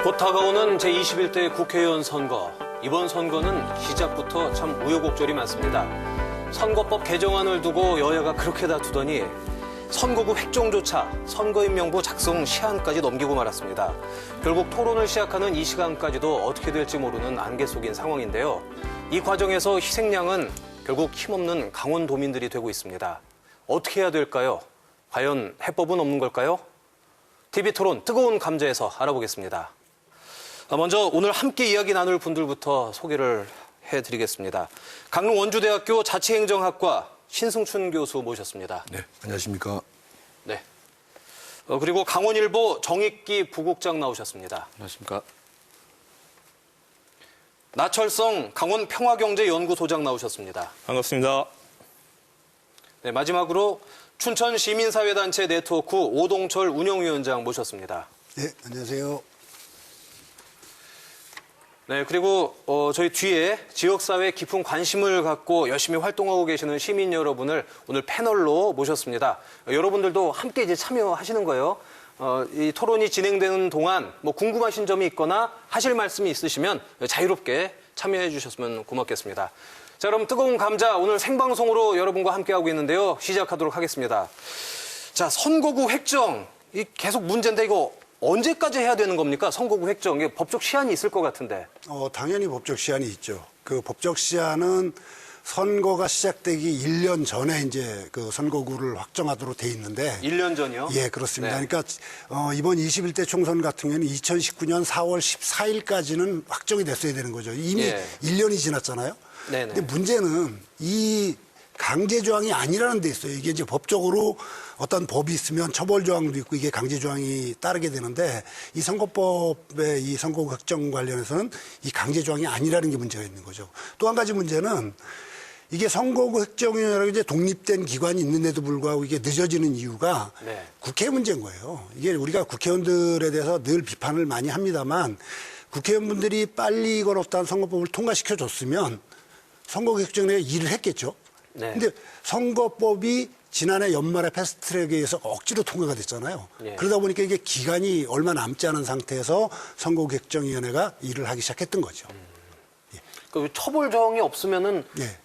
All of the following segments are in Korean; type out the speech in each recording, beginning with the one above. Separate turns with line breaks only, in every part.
곧 다가오는 제21대 국회의원 선거. 이번 선거는 시작부터 참 우여곡절이 많습니다. 선거법 개정안을 두고 여야가 그렇게 다투더니 선거구 획정조차 선거인명부 작성 시한까지 넘기고 말았습니다. 결국 토론을 시작하는 이 시간까지도 어떻게 될지 모르는 안개 속인 상황인데요. 이 과정에서 희생양은 결국 힘없는 강원도민들이 되고 있습니다. 어떻게 해야 될까요? 과연 해법은 없는 걸까요? TV토론 뜨거운 감자에서 알아보겠습니다. 먼저 오늘 함께 이야기 나눌 분들부터 소개를 해드리겠습니다. 강릉 원주대학교 자치행정학과 신승춘 교수 모셨습니다.
네, 안녕하십니까.
네. 그리고 강원일보 정익기 부국장 나오셨습니다.
안녕하십니까.
나철성 강원평화경제연구소장 나오셨습니다.
반갑습니다.
네, 마지막으로 춘천시민사회단체 네트워크 오동철 운영위원장 모셨습니다.
네, 안녕하세요.
네, 그리고 저희 뒤에 지역사회에 깊은 관심을 갖고 열심히 활동하고 계시는 시민 여러분을 오늘 패널로 모셨습니다. 여러분들도 함께 이제 참여하시는 거예요. 이 토론이 진행되는 동안 뭐 궁금하신 점이 있거나 하실 말씀이 있으시면 자유롭게 참여해 주셨으면 고맙겠습니다. 자, 그럼 뜨거운 감자 오늘 생방송으로 여러분과 함께하고 있는데요. 시작하도록 하겠습니다. 자, 선거구 획정. 이 계속 문제인데 이거 언제까지 해야 되는 겁니까? 선거구 획정. 이게 법적 시한이 있을 것 같은데.
당연히 법적 시한이 있죠. 그 법적 시한은 선거가 시작되기 1년 전에 이제 그 선거구를 확정하도록 돼 있는데.
1년 전이요?
예, 그렇습니다.
네.
그러니까 이번 21대 총선 같은 경우는 2019년 4월 14일까지는 확정이 됐어야 되는 거죠. 이미
예.
1년이 지났잖아요.
네네.
근데 문제는 이 강제 조항이 아니라는 데 있어요. 이게 이제 법적으로 어떤 법이 있으면 처벌 조항도 있고 이게 강제 조항이 따르게 되는데 이 선거법의 이 선거구 획정 관련해서는 이 강제 조항이 아니라는 게 문제가 있는 거죠. 또 한 가지 문제는 이게 선거구 획정위원회라고 이제 독립된 기관이 있는데도 불구하고 이게 늦어지는 이유가
네.
국회 문제인 거예요. 이게 우리가 국회의원들에 대해서 늘 비판을 많이 합니다만 국회의원분들이 빨리 이걸 어떤 선거법을 통과시켜 줬으면 선거구 획정위가 일을 했겠죠.
네.
근데 선거법이 지난해 연말에 패스트트랙에 의해서 억지로 통과가 됐잖아요.
예.
그러다 보니까 이게 기간이 얼마 남지 않은 상태에서 선거구획정위원회가 일을 하기 시작했던 거죠.
그 처벌 조항이 없으면은
예.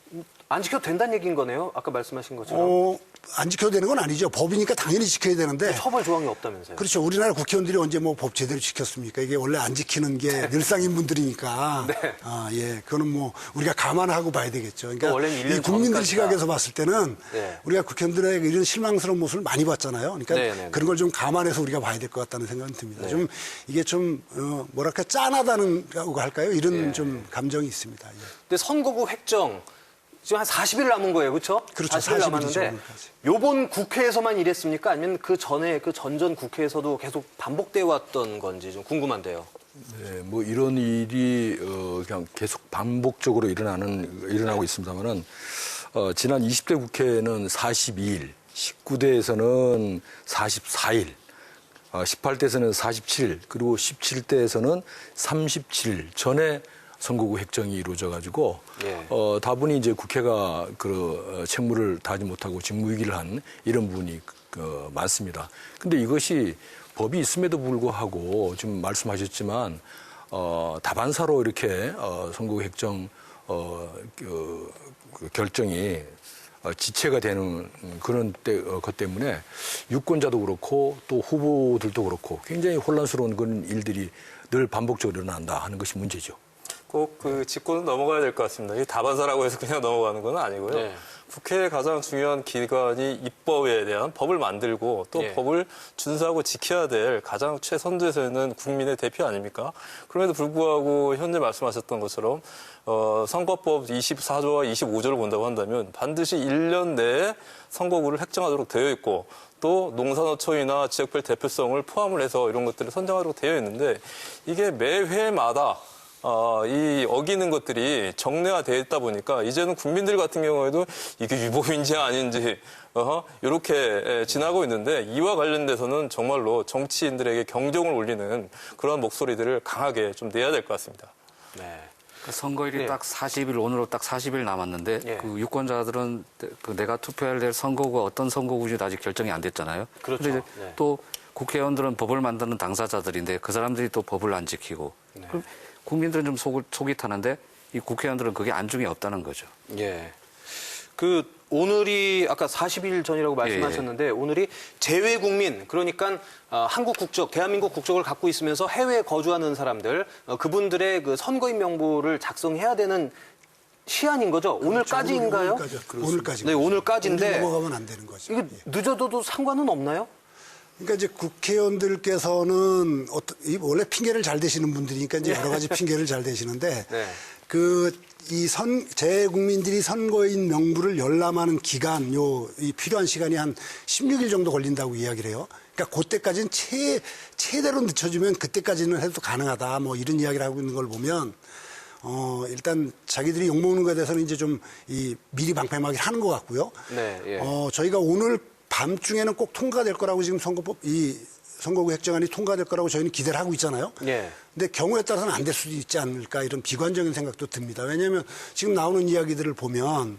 안 지켜도 된다는 얘기인 거네요. 아까 말씀하신 것처럼.
안 지켜도 되는 건 아니죠. 법이니까 당연히 지켜야 되는데.
처벌 조항이 없다면서요.
그렇죠. 우리나라 국회의원들이 언제 뭐 법 제대로 지켰습니까? 이게 원래 안 지키는 게 늘상인 분들이니까.
네.
예. 그거는 뭐 우리가 감안하고 봐야 되겠죠. 그러니까
원래는 1년
이 국민들
전까지다.
시각에서 봤을 때는
네.
우리가 국회의원들의 이런 실망스러운 모습을 많이 봤잖아요. 그러니까
네네네.
그런 걸 좀 감안해서 우리가 봐야 될 것 같다는 생각이 듭니다.
네.
좀 이게 좀 뭐랄까 짠하다는고 할까요? 이런
네.
좀 감정이 있습니다. 예.
근데 선거구 획정 지금 한 40일 남은 거예요. 그렇죠?
그렇죠.
40일
40일
남았는데
이죠, 오늘까지.
요번 국회에서만 이랬습니까? 아니면 그 전에 그 전전 국회에서도 계속 반복돼 왔던 건지 좀 궁금한데요.
네, 뭐 이런 일이 그냥 계속 반복적으로 일어나고 있습니다만은 지난 20대 국회는 42일, 19대에서는 44일, 18대에서는 47일, 그리고 17대에서는 37일 전에 선거구 획정이 이루어져 가지고
예.
다분히 이제 국회가 그 책무를 다하지 못하고 직무유기를 한 이런 부분이 많습니다. 근데 이것이 법이 있음에도 불구하고 지금 말씀하셨지만 다반사로 이렇게 선거구 획정 그 결정이 지체가 되는 그런 것 때문에 유권자도 그렇고 또 후보들도 그렇고 굉장히 혼란스러운 그런 일들이 늘 반복적으로 일어난다 하는 것이 문제죠.
꼭 그 짚고는 넘어가야 될 것 같습니다. 이 다반사라고 해서 그냥 넘어가는 건 아니고요.
네.
국회의 가장 중요한 기관이 입법에 대한 법을 만들고 또
예.
법을 준수하고 지켜야 될 가장 최선두에서는 국민의 대표 아닙니까? 그럼에도 불구하고 현재 말씀하셨던 것처럼 선거법 24조와 25조를 본다고 한다면 반드시 1년 내에 선거구를 획정하도록 되어 있고 또 농산어촌이나 지역별 대표성을 포함을 해서 이런 것들을 선정하도록 되어 있는데 이게 매 회마다 이 어기는 것들이 정례화되어 있다 보니까 이제는 국민들 같은 경우에도 이게 위법인지 아닌지 이렇게 지나고 있는데 이와 관련돼서는 정말로 정치인들에게 경종을 울리는 그런 목소리들을 강하게 좀 내야 될 것 같습니다.
네.
선거일이
네.
딱 40일, 오늘로 딱 40일 남았는데
예.
그 유권자들은 그 내가 투표해야 될 선거구가 어떤 선거구인지 아직 결정이 안 됐잖아요.
그렇죠.
그런데 이제
네.
또 국회의원들은 법을 만드는 당사자들인데 그 사람들이 또 법을 안 지키고 그럼 국민들은 좀 속이 타는데 이 국회의원들은 그게 안중에 없다는 거죠.
예. 오늘이 아까 40일 전이라고 말씀하셨는데 오늘이 재외국민 그러니까 한국 국적, 대한민국 국적을 갖고 있으면서 해외에 거주하는 사람들 그분들의 그 선거인 명부를 작성해야 되는 시한인 거죠? 오늘까지인가요?
오늘까지.
네, 오늘까지인데
오늘 넘어가면 안 되는 거죠.
이게 늦어도 상관은 없나요?
그러니까 이제 국회의원들께서는 원래 핑계를 잘 대시는 분들이니까 이제 여러 가지 핑계를 잘 대시는데
네.
재국민들이 선거인 명부를 열람하는 기간, 이 필요한 시간이 한 16일 정도 걸린다고 이야기를 해요. 그러니까 그때까지는 최대로 늦춰주면 그때까지는 해도 가능하다. 뭐 이런 이야기를 하고 있는 걸 보면 일단 자기들이 욕먹는 것에 대해서는 이제 좀 미리 방패막이를 하는 것 같고요.
네, 예.
저희가 오늘 밤중에는 꼭 통과될 거라고 지금 선거구 획정안이 통과될 거라고 저희는 기대를 하고 있잖아요.
예.
근데 경우에 따라서는 안 될 수도 있지 않을까 이런 비관적인 생각도 듭니다. 왜냐하면 지금 나오는 이야기들을 보면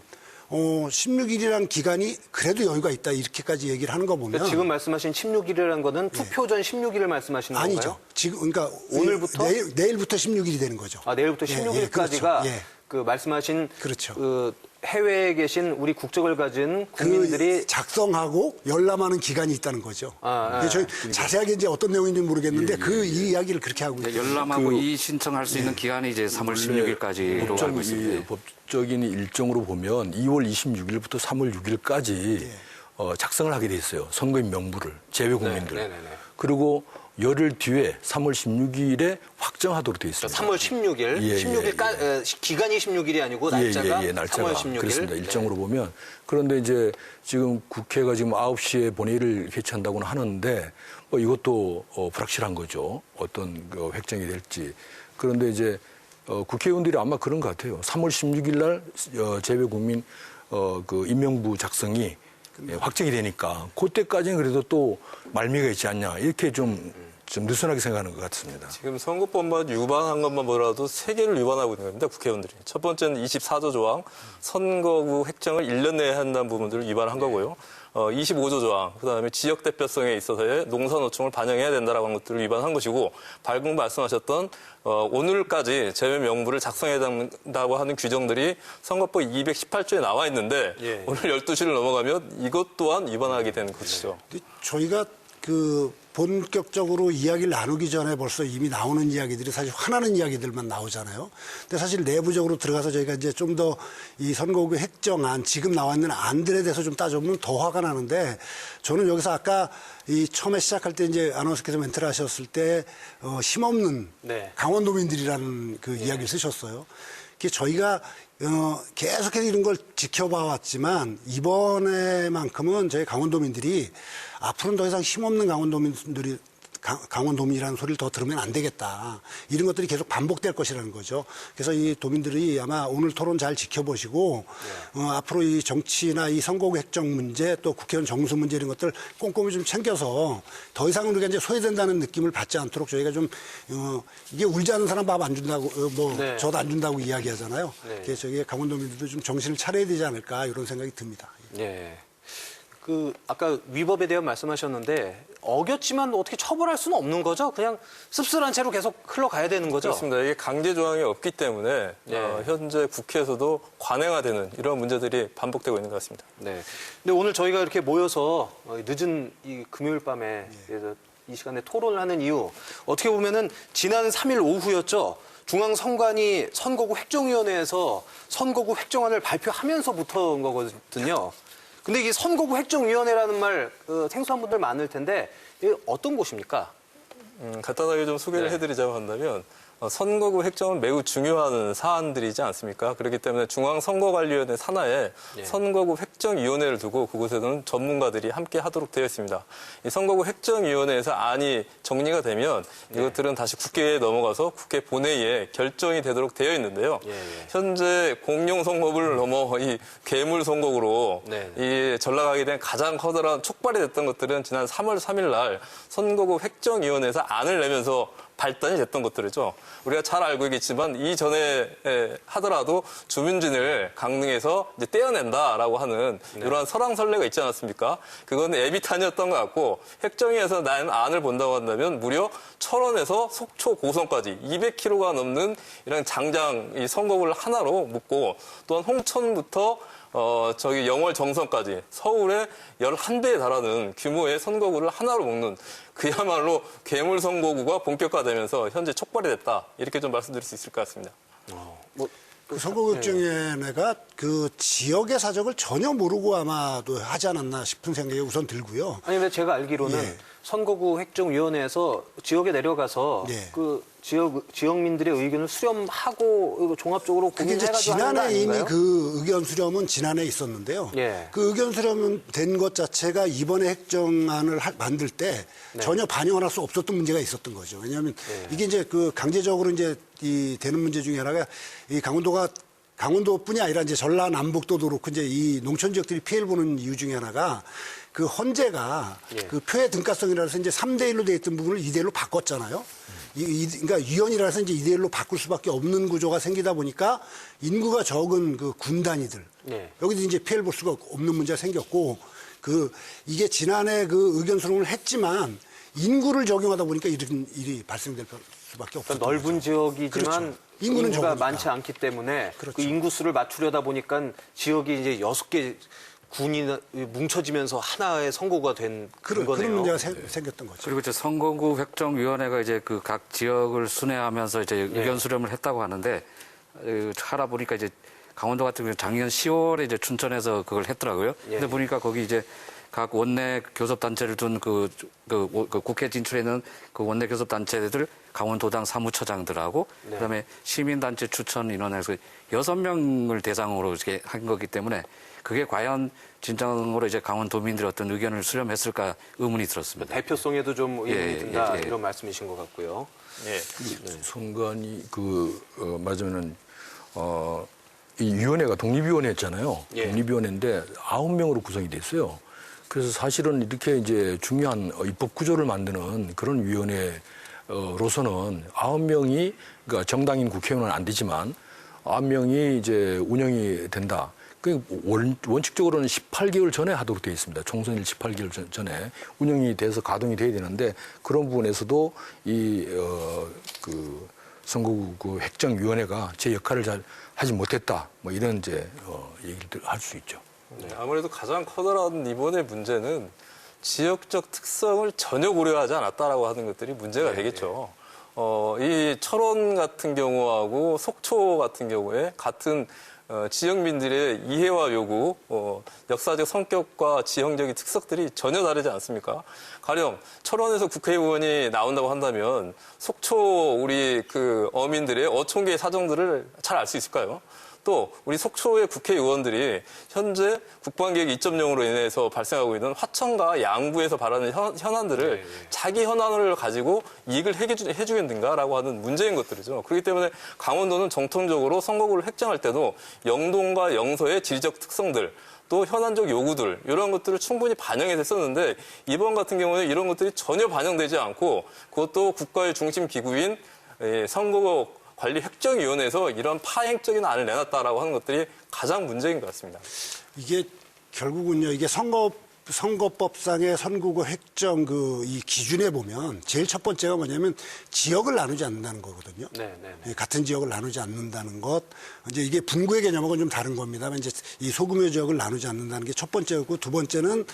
16일이라는 기간이 그래도 여유가 있다 이렇게까지 얘기를 하는 거 보면
그러니까 지금 말씀하신 16일이라는 거는 투표 전 16일을 말씀하시는 건가요?
아니죠. 지금 그러니까
오늘부터
내일부터 16일이 되는 거죠.
내일부터 16일까지가
그렇죠.
그 말씀하신
그렇죠.
그 해외에 계신 우리 국적을 가진 국민들이
작성하고 열람하는 기간이 있다는 거죠. 저희 자세하게 이제 어떤 내용인지 모르겠는데 이 이야기를 그렇게 하고 있어요.
열람하고 이 신청할 수 있는 기간이 이제 3월 16일까지로 알고 있습니다.
법적인 일정으로 보면 2월 26일부터 3월 6일까지 작성을 하게 돼 있어요. 선거인 명부를 재외국민들.
네.
그리고 열흘 뒤에 3월 16일에 확정하도록 되어 있습니다.
3월 16일,
예,
16일 기간이 16일이 아니고 날짜가,
날짜가
3월 16일.
그렇습니다. 일정으로 보면 그런데 이제 지금 국회가 지금 9시에 본회의를 개최한다고는 하는데 이것도 불확실한 거죠. 어떤 획정이 될지. 그런데 이제 국회의원들이 아마 그런 것 같아요. 3월 16일 날 재외국민 그 임명부 작성이 확정이 되니까 그때까지는 그래도 또 말미가 있지 않냐 이렇게 좀 느슨하게 생각하는 것 같습니다.
지금 선거법만 위반한 것만 보더라도 3개를 위반하고 있는 겁니다. 국회의원들이. 첫 번째는 24조 조항, 선거구 획정을 1년 내에 한다는 부분들을 위반한 거고요. 25조 조항, 그다음에 지역 대표성에 있어서의 농사노총을 반영해야 된다라고 하는 것들을 위반한 것이고, 방금 말씀하셨던 오늘까지 제외 명부를 작성해야 된다고 하는 규정들이 선거법 218조에 나와 있는데 오늘 12시를 넘어가면 이것 또한 위반하게 되는 것이죠.
저희가 본격적으로 이야기를 나누기 전에 벌써 이미 나오는 이야기들이 사실 화나는 이야기들만 나오잖아요. 근데 사실 내부적으로 들어가서 저희가 이제 좀 더 이 선거구 획정안, 지금 나와 있는 안들에 대해서 좀 따져보면 더 화가 나는데 저는 여기서 아까 처음에 시작할 때 이제 아나운서께서 멘트를 하셨을 때 힘없는 강원도민들이라는 그 이야기를 쓰셨어요. 저희가 계속해서 이런 걸 지켜봐 왔지만 이번에만큼은 저희 강원도민들이 앞으로는 더 이상 힘없는 강원도민이라는 소리를 더 들으면 안 되겠다. 이런 것들이 계속 반복될 것이라는 거죠. 그래서 이 도민들이 아마 오늘 토론 잘 지켜보시고 앞으로 이 정치나 이 선거구 획정 문제 또 국회의원 정수 문제 이런 것들 꼼꼼히 좀 챙겨서 더 이상 우리가 이제 소외된다는 느낌을 받지 않도록 저희가 좀 이게 울지 않는 사람 밥 안 준다고 저도 안 준다고 이야기하잖아요. 그래서 저희 강원도민들도 좀 정신을 차려야 되지 않을까 이런 생각이 듭니다.
예. 아까 위법에 대한 말씀하셨는데 어겼지만 어떻게 처벌할 수는 없는 거죠? 그냥 씁쓸한 채로 계속 흘러가야 되는 거죠?
그렇습니다. 이게 강제 조항이 없기 때문에 현재 국회에서도 관행화되는 이런 문제들이 반복되고 있는 것 같습니다.
네. 근데 오늘 저희가 이렇게 모여서 늦은 이 금요일 밤에 이 시간에 토론을 하는 이유 어떻게 보면은 지난 3일 오후였죠. 중앙선관위 선거구 획정위원회에서 선거구 획정안을 발표하면서부터인 거거든요. 근데 이게 선거구 획정위원회라는 말 생소한 분들 많을 텐데 이게 어떤 곳입니까?
간단하게 좀 소개를 해드리자고 한다면 선거구 획정은 매우 중요한 사안들이지 않습니까? 그렇기 때문에 중앙선거관리위원회 산하에 선거구 획정위원회를 두고 그곳에는 전문가들이 함께 하도록 되어 있습니다. 이 선거구 획정위원회에서 안이 정리가 되면 이것들은 다시 국회에 넘어가서 국회 본회의에 결정이 되도록 되어 있는데요. 현재 공룡선거구를 넘어 이 괴물선거구로 이 전락하게 된 가장 커다란 촉발이 됐던 것들은 지난 3월 3일 날 선거구 획정위원회에서 안을 내면서 발단이 됐던 것들이죠. 우리가 잘 알고 있겠지만 이전에 하더라도 주민진을 강릉에서 이제 떼어낸다라고 하는 이러한 설왕설래가 있지 않았습니까? 그건 애비탄이었던 것 같고 획정위에서 난 안을 본다고 한다면 무려 철원에서 속초 고성까지 200km가 넘는 이런 장장 이 선거구를 하나로 묶고 또한 홍천부터 저기 영월 정선까지 서울의 11배에 달하는 규모의 선거구를 하나로 묶는 그야말로 괴물 선거구가 본격화되면서 현재 촉발이 됐다. 이렇게 좀 말씀드릴 수 있을 것 같습니다.
그 선거구획정위원회가 그 지역의 사정을 전혀 모르고 아마도 하지 않았나 싶은 생각이 우선 들고요.
아니, 근데 제가 알기로는
예.
선거구 획정위원회에서 지역에 내려가서
예.
그 지역민들의 의견을 수렴하고 종합적으로
그게 이제
고민해가지고 하는 거
지난해 이미
아닌가요?
그 의견 수렴은 지난해 있었는데요.
예.
그 의견 수렴 된 것 자체가 이번에 획정안을 만들 때 전혀 반영을 할 수 없었던 문제가 있었던 거죠. 왜냐하면 이게 이제 그 강제적으로 이제 이 되는 문제 중에 하나가 이 강원도뿐이 아니라 이제 전라남북도도 그렇고 이제 이 농촌 지역들이 피해를 보는 이유 중에 하나가 그 헌재가 그 표의 등가성이라서 이제 3대1로 돼 있던 부분을 2대1로 바꿨잖아요. 그러니까 위헌이라서 이제 2대1로 바꿀 수밖에 없는 구조가 생기다 보니까 인구가 적은 그 군단위들 여기도 이제 피해를 볼 수가 없는 문제가 생겼고 이게 지난해 그 의견 수렴을 했지만 인구를 적용하다 보니까 이런 일이 발생될 수밖에 없었던
그러니까 넓은
거죠.
지역이지만
그렇죠. 인구는
인구가
적으니까.
많지 않기 때문에
그렇죠.
그 인구수를 맞추려다 보니까 지역이 이제 6개 군이 뭉쳐지면서 하나의 선거구가 된
그런
거네요.
문제가 생겼던 거죠.
그리고 이제 선거구 획정위원회가 이제 그 각 지역을 순회하면서 이제 의견 수렴을 했다고 하는데 하다 보니까 이제 강원도 같은 경우 작년 10월에 이제 춘천에서 그걸 했더라고요. 근데 보니까 거기 이제 각 원내 교섭단체를 둔 그 국회 진출해 있는 그 원내 교섭단체들 강원도당 사무처장들하고 그다음에 시민단체 추천 인원에서 6명을 대상으로 이렇게 한 거기 때문에 그게 과연 진정으로 이제 강원도민들의 어떤 의견을 수렴했을까 의문이 들었습니다.
대표성에도 좀 의문이 든다
예.
이런 말씀이신 것 같고요.
선관위 맞으면은 이 위원회가 독립위원회였잖아요.
예.
독립위원회인데 9명으로 구성이 됐어요. 그래서 사실은 이렇게 이제 중요한 입법 구조를 만드는 그런 위원회로서는 9명이 그러니까 정당인 국회의원은 안 되지만 9명이 이제 운영이 된다. 그 원칙적으로는 18개월 전에 하도록 되어 있습니다. 총선일 18개월 전에 운영이 돼서 가동이 돼야 되는데 그런 부분에서도 그 선거구 획정위원회가 제 역할을 잘 하지 못했다. 뭐 이런 이제 얘기를 할 수 있죠.
네, 아무래도 가장 커다란 이번의 문제는 지역적 특성을 전혀 고려하지 않았다라고 하는 것들이 문제가 되겠죠. 이 철원 같은 경우하고 속초 같은 경우에 같은 지역민들의 이해와 요구, 역사적 성격과 지형적인 특색들이 전혀 다르지 않습니까? 가령 철원에서 국회의원이 나온다고 한다면 속초 우리 그 어민들의 어촌계의 사정들을 잘 알 수 있을까요? 또 우리 속초의 국회의원들이 현재 국방계획 2.0으로 인해서 발생하고 있는 화천과 양구에서 발하는 현안들을 자기 현안을 가지고 이익을 해주겠는가라고 하는 문제인 것들이죠. 그렇기 때문에 강원도는 정통적으로 선거구를 획정할 때도 영동과 영서의 지리적 특성들 또 현안적 요구들 이런 것들을 충분히 반영해서 했었는데 이번 같은 경우는 이런 것들이 전혀 반영되지 않고 그것도 국가의 중심 기구인 선거구 관리 획정위원회에서 이런 파행적인 안을 내놨다라고 하는 것들이 가장 문제인 것 같습니다.
이게 결국은요, 이게 선거법상의 선거구 획정 이 기준에 보면 제일 첫 번째가 뭐냐면 지역을 나누지 않는다는 거거든요. 같은 지역을 나누지 않는다는 것. 이제 이게 분구의 개념하고는 좀 다른 겁니다만 이제 이 소규모 지역을 나누지 않는다는 게 첫 번째였고 두 번째는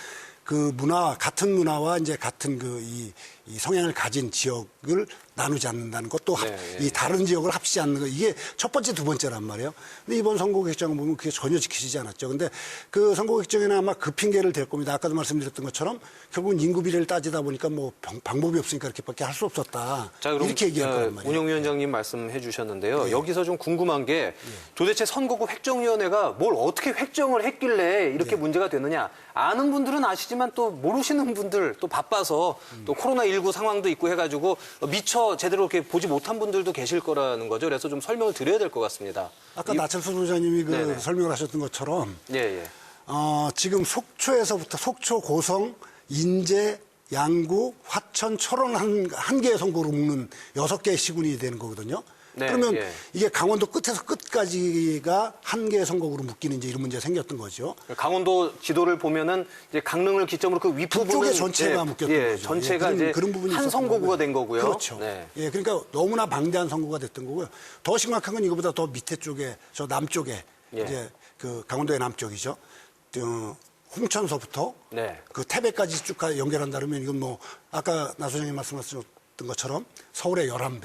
그 같은 문화와 이제 같은 이 성향을 가진 지역을 나누지 않는다는 것, 또 이 다른 지역을 합치지 않는 것, 이게 첫 번째, 두 번째란 말이에요. 근데 이번 선거구 획정을 보면 그게 전혀 지키지 않았죠. 근데 그 선거구 획정에는 아마 그 핑계를 댈 겁니다. 아까도 말씀드렸던 것처럼 결국은 인구 비례를 따지다 보니까 뭐 방법이 없으니까 이렇게밖에 할 수 없었다.
자, 그럼
이렇게 얘기할 거란 말이에요.
운영위원장님 말씀해 주셨는데요. 여기서 좀 궁금한 게 도대체 선거구 획정위원회가 뭘 어떻게 획정을 했길래 이렇게 문제가 되느냐. 아는 분들은 아시지만 또 모르시는 분들 또 바빠서 또 코로나19 상황도 있고 해가지고 미처 제대로 이렇게 보지 못한 분들도 계실 거라는 거죠. 그래서 좀 설명을 드려야 될 것 같습니다.
아까 나철수 소장님이 설명을 하셨던 것처럼 지금 속초에서부터 속초, 고성, 인제, 양구, 화천, 철원 한 개의 선거로 묶는 6개의 시군이 되는 거거든요.
네,
그러면
예.
이게 강원도 끝에서 끝까지가 한 개의 선거구로 묶이는 이제 이런 문제가 생겼던 거죠.
강원도 지도를 보면은 이제 강릉을 기점으로 그 윗부분은
북쪽에 전체가 묶였던 거죠.
전체가
예,
이제
그런 부분이
한
있었던
선거구가
거고요.
된 거고요.
그렇죠.
네.
예, 그러니까 너무나 방대한 선거가 됐던 거고요. 더 심각한 건 이거보다 더 밑에 쪽에 저 남쪽에
예.
이제 그 강원도의 남쪽이죠. 홍천서부터
네.
그 태백까지 쭉 연결한다면 이건 뭐 아까 나 소장님 말씀하셨던 것처럼 서울의 11배.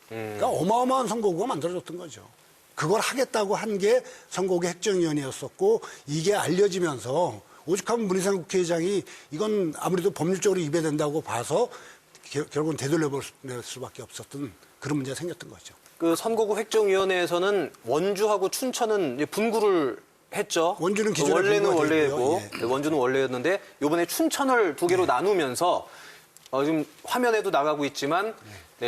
그러니까 어마어마한 선거구가 만들어졌던 거죠. 그걸 하겠다고 한 게 선거구 획정위원회였었고 이게 알려지면서 오죽하면 문희상 국회의장이 이건 아무래도 법률적으로 위배된다고 봐서 결국은 되돌려볼 수밖에 없었던 그런 문제가 생겼던 거죠.
그 선거구 획정위원회에서는 원주하고 춘천은 이제 분구를 했죠.
원주는 기존에
원래는
분구가 돼
원래고
있고요.
원주는 원래였는데 이번에 춘천을 두 개로 나누면서 지금 화면에도 나가고 있지만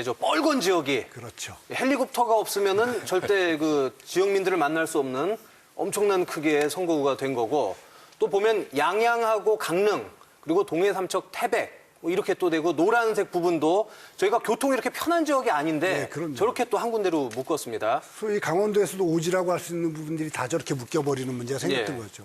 저 뻘건 지역이
그렇죠.
헬리콥터가 없으면은 절대 그 지역민들을 만날 수 없는 엄청난 크기의 선거구가 된 거고 또 보면 양양하고 강릉 그리고 동해 삼척 태백 뭐 이렇게 또 되고 노란색 부분도 저희가 교통이 이렇게 편한 지역이 아닌데
네, 그럼요.
저렇게 또 한 군데로 묶었습니다.
소위 강원도에서도 오지라고 할 수 있는 부분들이 다 저렇게 묶여버리는 문제가 생겼던
예.
거죠.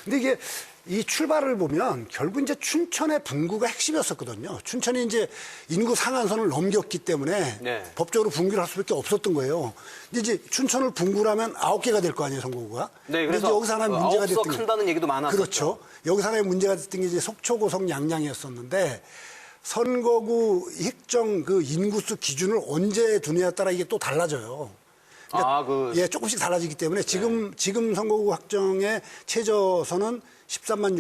근데 이게 이 출발을 보면 결국 이제 춘천의 분구가 핵심이었었거든요. 춘천이 이제 인구 상한선을 넘겼기 때문에
네.
법적으로 분구를 할 수밖에 없었던 거예요. 근데 이제 춘천을 분구라면 9개가 될 거 아니에요, 선거구가.
네,
근데
그래서
이제 여기서 하나의 문제가 됐던 게
한다는 얘기도 많았었죠.
그렇죠. 여기서 하나의 문제가 됐던 게 이제 속초, 고성, 양양이었었는데 선거구 획정 그 인구수 기준을 언제 두느냐에 따라 이게 또 달라져요. 예, 조금씩 달라지기 때문에 지금 선거구 확정의 최저선은 13만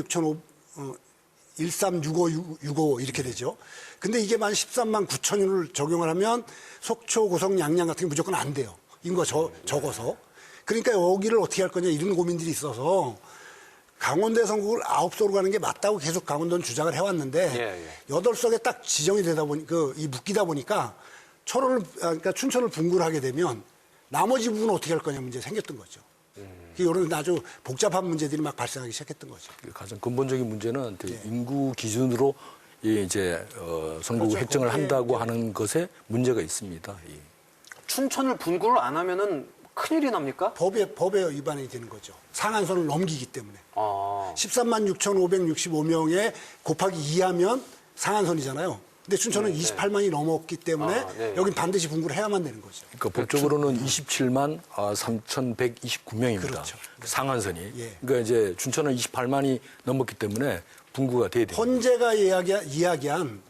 136565 이렇게 되죠. 근데 이게 만 13만 9천을 적용을 하면 속초, 고성, 양양 같은 게 무조건 안 돼요. 인구가 적어서. 그러니까 여기를 어떻게 할 거냐 이런 고민들이 있어서 강원도의 선거구를 9석으로 가는 게 맞다고 계속 강원도는 주장을 해왔는데 8석에 딱 지정이 되다 보니 이 묶이다 보니까 그러니까 춘천을 분구를 하게 되면 나머지 부분은 어떻게 할 거냐 문제 생겼던 거죠. 이런 아주 복잡한 문제들이 막 발생하기 시작했던 거죠.
가장 근본적인 문제는 인구 기준으로 이제 선거구
그렇죠.
획정을 한다고 하는 것에 문제가 있습니다.
춘천을 분구를 안 하면은 큰일이 납니까?
법에 위반이 되는 거죠. 상한선을 넘기기 때문에.
아.
13만 6,565명에 곱하기 2하면 상한선이잖아요. 근데 춘천은 28만이 넘었기 때문에 여긴 반드시 분구를 해야만 되는 거죠.
그러니까 법적으로는 27만 3,129명입니다.
그렇죠.
상한선이.
예.
그러니까 이제 춘천은 28만이 넘었기 때문에 분구가 돼야 됩니다.
헌재가 이야기한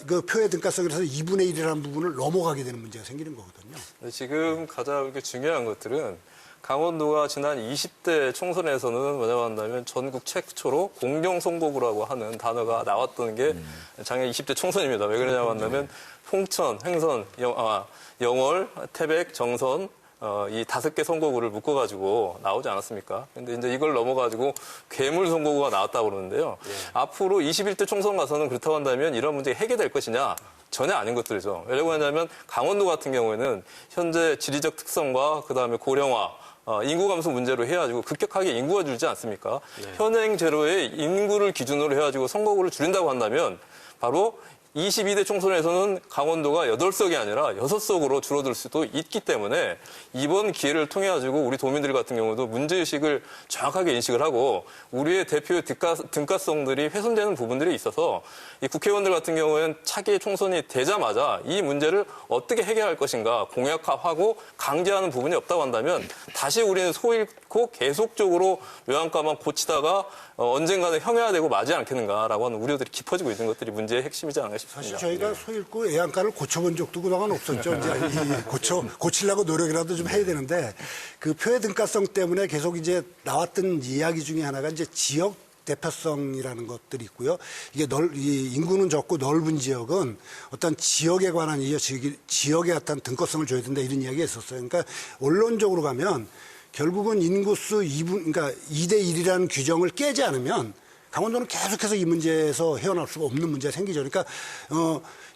그 표의 등가성에서 2분의 1이라는 부분을 넘어가게 되는 문제가 생기는 거거든요.
지금 가장 중요한 것들은 강원도가 지난 20대 총선에서는 뭐냐고 한다면 전국 최초로 공정선거구라고 하는 단어가 나왔던 게 작년 20대 총선입니다. 왜 그러냐고 한다면 홍천, 횡선, 영월, 태백, 정선 이 5개 선거구를 묶어가지고 나오지 않았습니까? 근데 이제 이걸 넘어가지고 괴물 선거구가 나왔다고 그러는데요. 앞으로 21대 총선 가서는 그렇다고 한다면 이런 문제가 해결될 것이냐? 전혀 아닌 것들이죠. 왜냐고 하냐면 강원도 같은 경우에는 현재 지리적 특성과 그다음에 고령화, 인구 감소 문제로 해가지고 급격하게 인구가 줄지 않습니까? 현행 제로의 인구를 기준으로 해가지고 선거구를 줄인다고 한다면 바로 22대 총선에서는 강원도가 8석이 아니라 6석으로 줄어들 수도 있기 때문에 이번 기회를 통해 가지고 우리 도민들 같은 경우도 문제의식을 정확하게 인식을 하고 우리의 대표의 등가성들이 훼손되는 부분들이 있어서 이 국회의원들 같은 경우에는 차기 총선이 되자마자 이 문제를 어떻게 해결할 것인가 공약화하고 강제하는 부분이 없다고 한다면 다시 우리는 소잃고 계속적으로 외양가만 고치다가 언젠가는 형해화되고 마지 않겠는가라고 하는 우려들이 깊어지고 있는 것들이 문제의 핵심이지 않을까 싶습니다.
사실 저희가 소잃고 애양가를 고쳐본 적도 그동안 없었죠. 이제 고치려고 노력이라도 좀 해야 되는데 그 표의 등가성 때문에 계속 이제 나왔던 이야기 중에 하나가 이제 지역 대표성이라는 것들이 있고요. 이게 이 인구는 적고 넓은 지역은 어떤 지역에 관한 지역의 어떤 등가성을 줘야 된다 이런 이야기가 있었어요. 그러니까 원론적으로 가면 결국은 인구수 2대 1이라는 규정을 깨지 않으면 강원도는 계속해서 이 문제에서 헤어날 수가 없는 문제가 생기죠. 그러니까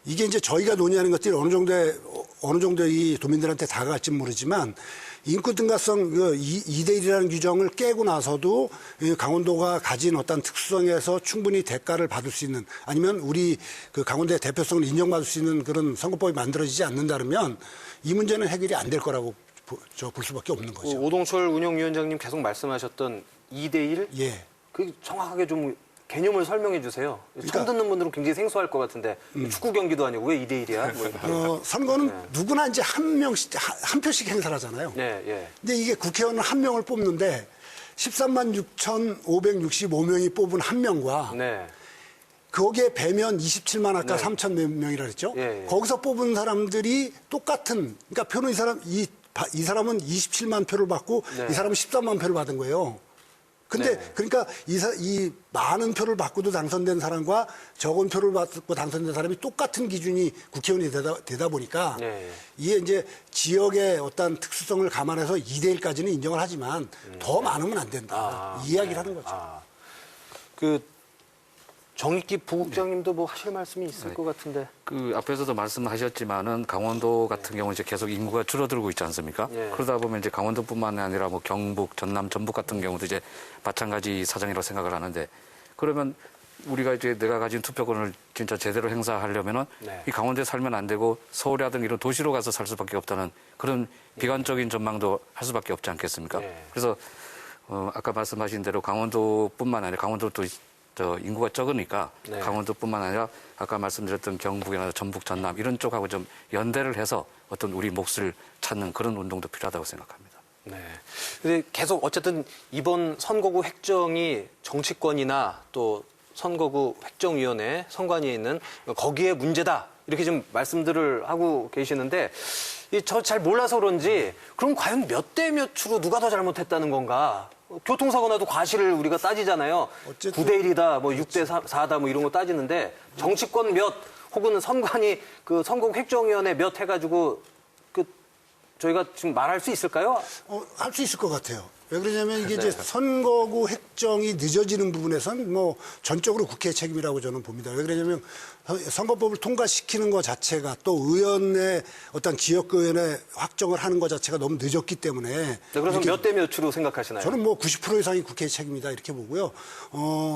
이게 이제 저희가 논의하는 것들이 어느 정도 이 도민들한테 다가갈지 모르지만 인구 등가성 2대1이라는 규정을 깨고 나서도 이 강원도가 가진 어떤 특수성에서 충분히 대가를 받을 수 있는 아니면 우리 그 강원도의 대표성을 인정받을 수 있는 그런 선거법이 만들어지지 않는다면 이 문제는 해결이 안 될 거라고 볼 수밖에 없는 거죠.
오동철 운영위원장님 계속 말씀하셨던 2대1?
예.
그 정확하게 좀 개념을 설명해 주세요. 처음 듣는 분들은 굉장히 생소할 것 같은데 축구 경기도 아니고 왜 2대1이야? 뭐
선거는 누구나 이제 한 표씩 행사를 하잖아요.
네, 예.
근데 이게 국회의원은 한 명을 뽑는데 13만 6,565명이 뽑은 한 명과
네.
거기에 배면 27만 아까
네.
3천 몇 명이라 그랬죠.
예, 예.
거기서 뽑은 사람들이 똑같은 그러니까 표는 이 사람은 27만 표를 받고
네.
이 사람은 13만 표를 받은 거예요. 근데
네.
그러니까 이 많은 표를 받고도 당선된 사람과 적은 표를 받고 당선된 사람이 똑같은 기준이 국회의원이 되다 보니까
네.
이게 이제 지역의 어떤 특수성을 감안해서 2대1까지는 인정을 하지만 더 많으면 안 된다. 이 이야기를 하는 거죠.
그 정익기 부국장님도 뭐 하실 말씀이 있을 것 같은데.
그 앞에서도 말씀하셨지만은 강원도 같은 경우는 이제 계속 인구가 줄어들고 있지 않습니까?
예.
그러다 보면 이제 강원도뿐만 아니라 뭐 경북, 전남, 전북 같은 경우도 이제 마찬가지 사정이라고 생각을 하는데 그러면 우리가 이제 내가 가진 투표권을 진짜 제대로 행사하려면은
네.
이 강원도에 살면 안 되고 서울이라든가 이런 도시로 가서 살 수밖에 없다는 그런 비관적인 전망도 할 수밖에 없지 않겠습니까?
네.
그래서 아까 말씀하신 대로 강원도뿐만 아니라 강원도도 인구가 적으니까
네.
강원도뿐만 아니라 아까 말씀드렸던 경북이나 전북, 전남 이런 쪽하고 좀 연대를 해서 어떤 우리 몫을 찾는 그런 운동도 필요하다고 생각합니다.
네. 근데 계속 어쨌든 이번 선거구 획정이 정치권이나 또 선거구 획정위원회 선관위에 있는 거기에 문제다 이렇게 좀 말씀들을 하고 계시는데 저 잘 몰라서 그런지 그럼 과연 몇 대 몇으로 누가 더 잘못했다는 건가? 교통사고 나도 과실을 우리가 따지잖아요.
어쨌든
9대 1이다, 뭐 6대 4다, 뭐 이런 거 따지는데 정치권 몇 혹은 선관위 그 선거구 획정위원회 몇 해가지고 그 저희가 지금 말할 수 있을까요?
할 수 있을 것 같아요. 왜 그러냐면 이게 이제 선거구 획정이 늦어지는 부분에선 뭐 전적으로 국회의 책임이라고 저는 봅니다. 왜 그러냐면 선거법을 통과시키는 것 자체가 또 의원의 어떤 지역구의원의 확정을 하는 것 자체가 너무 늦었기 때문에.
네, 그래서 몇 대 몇으로 생각하시나요?
저는 뭐 90% 이상이 국회의 책임이다 이렇게 보고요.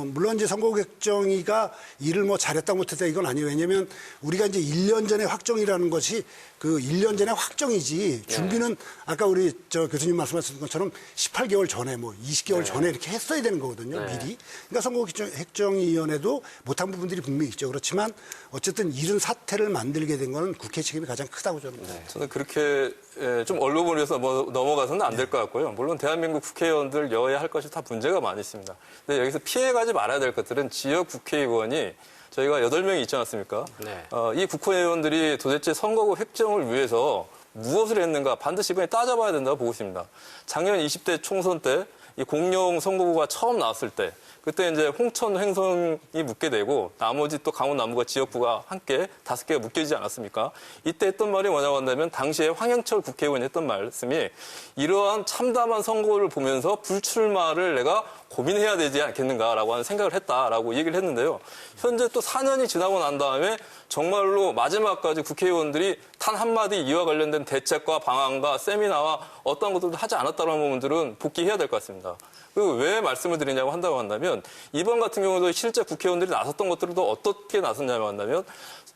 물론 이제 선거구 획정위가 일을 뭐 잘했다 못했다 이건 아니에요. 왜냐면 우리가 이제 1년 전에 확정이라는 것이 그 1년 전에 확정이지 준비는 아까 우리 교수님 말씀하신 것처럼 18개월 전에 뭐 20개월 전에 이렇게 했어야 되는 거거든요. 미리. 그러니까 선거구 획정위원회도 못한 부분들이 분명히 있죠. 그렇지만 어쨌든 이런 사태를 만들게 된 거는 국회 책임이 가장 크다고 저는 봅니다.
저는 그렇게 좀 언론을 위해서 넘어가서는 안 될 것 같고요. 물론 대한민국 국회의원들 여야 할 것이 다 문제가 많이 있습니다. 근데 여기서 피해가지 말아야 될 것들은 지역 국회의원이 저희가 8명이 있지 않았습니까?
네.
이 국회의원들이 도대체 선거구 획정을 위해서 무엇을 했는가 반드시 이번에 따져봐야 된다고 보고 있습니다. 작년 20대 총선 때 이 공영 선거구가 처음 나왔을 때 그때 이제 홍천 횡성이 묻게 되고 나머지 또 강원 남부가 지역구가 함께 5개가 묶여지지 않았습니까? 이때 했던 말이 뭐냐고 한다면 당시에 황영철 국회의원이 했던 말씀이 이러한 참담한 선거를 보면서 불출마를 내가 고민해야 되지 않겠는가라고 하는 생각을 했다라고 얘기를 했는데요. 현재 또 4년이 지나고 난 다음에 정말로 마지막까지 국회의원들이 단 한마디 이와 관련된 대책과 방안과 세미나와 어떤 것들도 하지 않았다는 부분들은 복귀해야 될 것 같습니다. 그리고 왜 말씀을 드리냐고 한다고 한다면 이번 같은 경우도 실제 국회의원들이 나섰던 것들도 어떻게 나섰냐고 한다면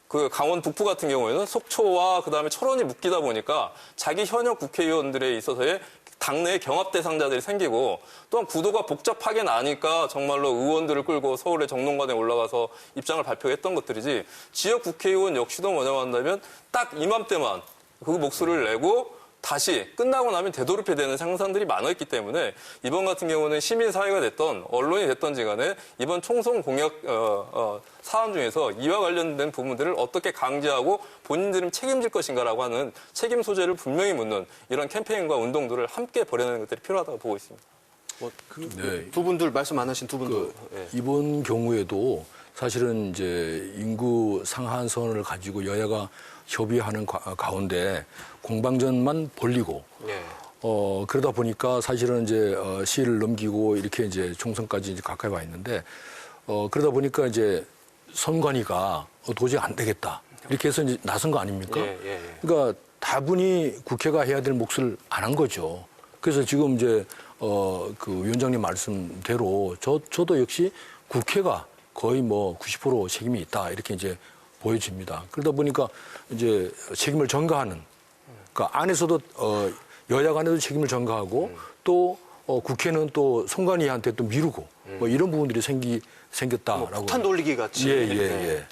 그 강원 북부 같은 경우에는 속초와 그다음에 철원이 묶이다 보니까 자기 현역 국회의원들에 있어서의 당내 경합 대상자들이 생기고 또한 구도가 복잡하게 나니까 정말로 의원들을 끌고 서울의 정론관에 올라가서 입장을 발표했던 것들이지 지역 국회의원 역시도 뭐냐고 한다면 딱 이맘때만 그 목소리를 내고 다시 끝나고 나면 되돌입해야 되는 상상들이 많았기 때문에 이번 같은 경우는 시민사회가 됐던 언론이 됐던지 간에 이번 총선 공약 사안 중에서 이와 관련된 부분들을 어떻게 강제하고 본인들은 책임질 것인가라고 하는 책임 소재를 분명히 묻는 이런 캠페인과 운동들을 함께 벌여내는 것들이 필요하다고 보고 있습니다.
두 분들 말씀 안 하신 두 분도. 예.
이번 경우에도 사실은 이제 인구 상한선을 가지고 여야가 협의하는 가운데 공방전만 벌리고
예.
그러다 보니까 사실은 이제 시를 넘기고 이렇게 이제 총선까지 이제 가까이 와 있는데 그러다 보니까 이제 선관위가 도저히 안 되겠다. 이렇게 해서 이제 나선 거 아닙니까?
예.
그러니까 다분히 국회가 해야 될 몫을 안 한 거죠. 그래서 지금 이제 그 위원장님 말씀대로 저도 역시 국회가 거의 뭐 90% 책임이 있다 이렇게 이제 보여집니다. 그러다 보니까 이제 책임을 전가하는 그러니까 안에서도 여야 간에도 책임을 전가하고 또 국회는 또 송관위한테 또 미루고 뭐 이런 부분들이 생겼다라고.
뭐 폭탄 돌리기 같이.
예.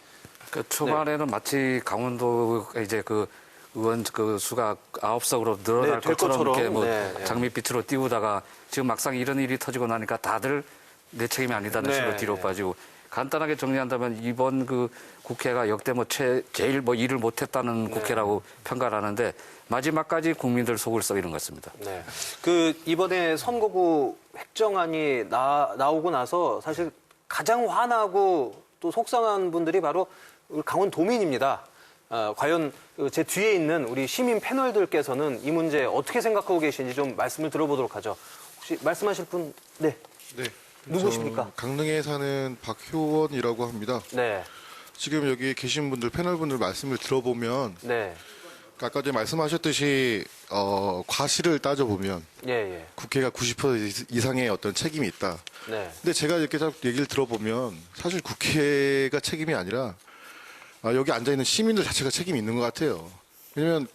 그 초반에는 마치 강원도가 이제 그 의원 그 수가 9석으로 늘어날
될
것처럼 이렇게 뭐
네.
장밋빛으로 띄우다가 지금 막상 이런 일이 터지고 나니까 다들 내 책임이 아니다는
네.
식으로 뒤로 빠지고 간단하게 정리한다면 이번 그 국회가 역대 뭐 제일 뭐 일을 못했다는 국회라고 평가를 하는데 마지막까지 국민들 속을 썩이는 것 같습니다.
네. 그 이번에 선거구 획정안이 나오고 나서 사실 가장 화나고 또 속상한 분들이 바로 우리 강원도민입니다. 과연 제 뒤에 있는 우리 시민 패널들께서는 이 문제 어떻게 생각하고 계신지 좀 말씀을 들어보도록 하죠. 혹시 말씀하실 분, 네.
네.
누구십니까?
저 강릉에 사는 박효원이라고 합니다.
네.
지금 여기 계신 분들, 패널분들 말씀을 들어보면
네.
아까 전에 말씀하셨듯이 과실을 따져보면
예.
국회가 90% 이상의 어떤 책임이 있다.
네.
근데 제가 이렇게 딱 얘기를 들어보면 사실 국회가 책임이 아니라 여기 앉아있는 시민들 자체가 책임이 있는 것 같아요. 왜냐면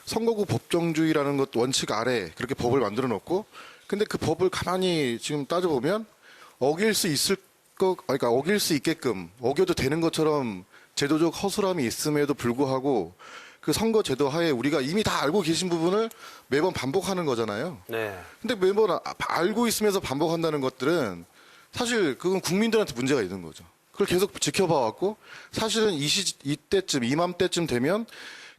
선거구 법정주의라는 것 원칙 아래 그렇게 법을 만들어 놓고 근데 그 법을 가만히 지금 따져보면 어길 수 있게끔 어겨도 되는 것처럼 제도적 허술함이 있음에도 불구하고 그 선거 제도 하에 우리가 이미 다 알고 계신 부분을 매번 반복하는 거잖아요.
네.
근데 매번 알고 있으면서 반복한다는 것들은 사실 그건 국민들한테 문제가 있는 거죠. 그걸 계속 지켜봐 왔고 사실은 이맘때쯤 되면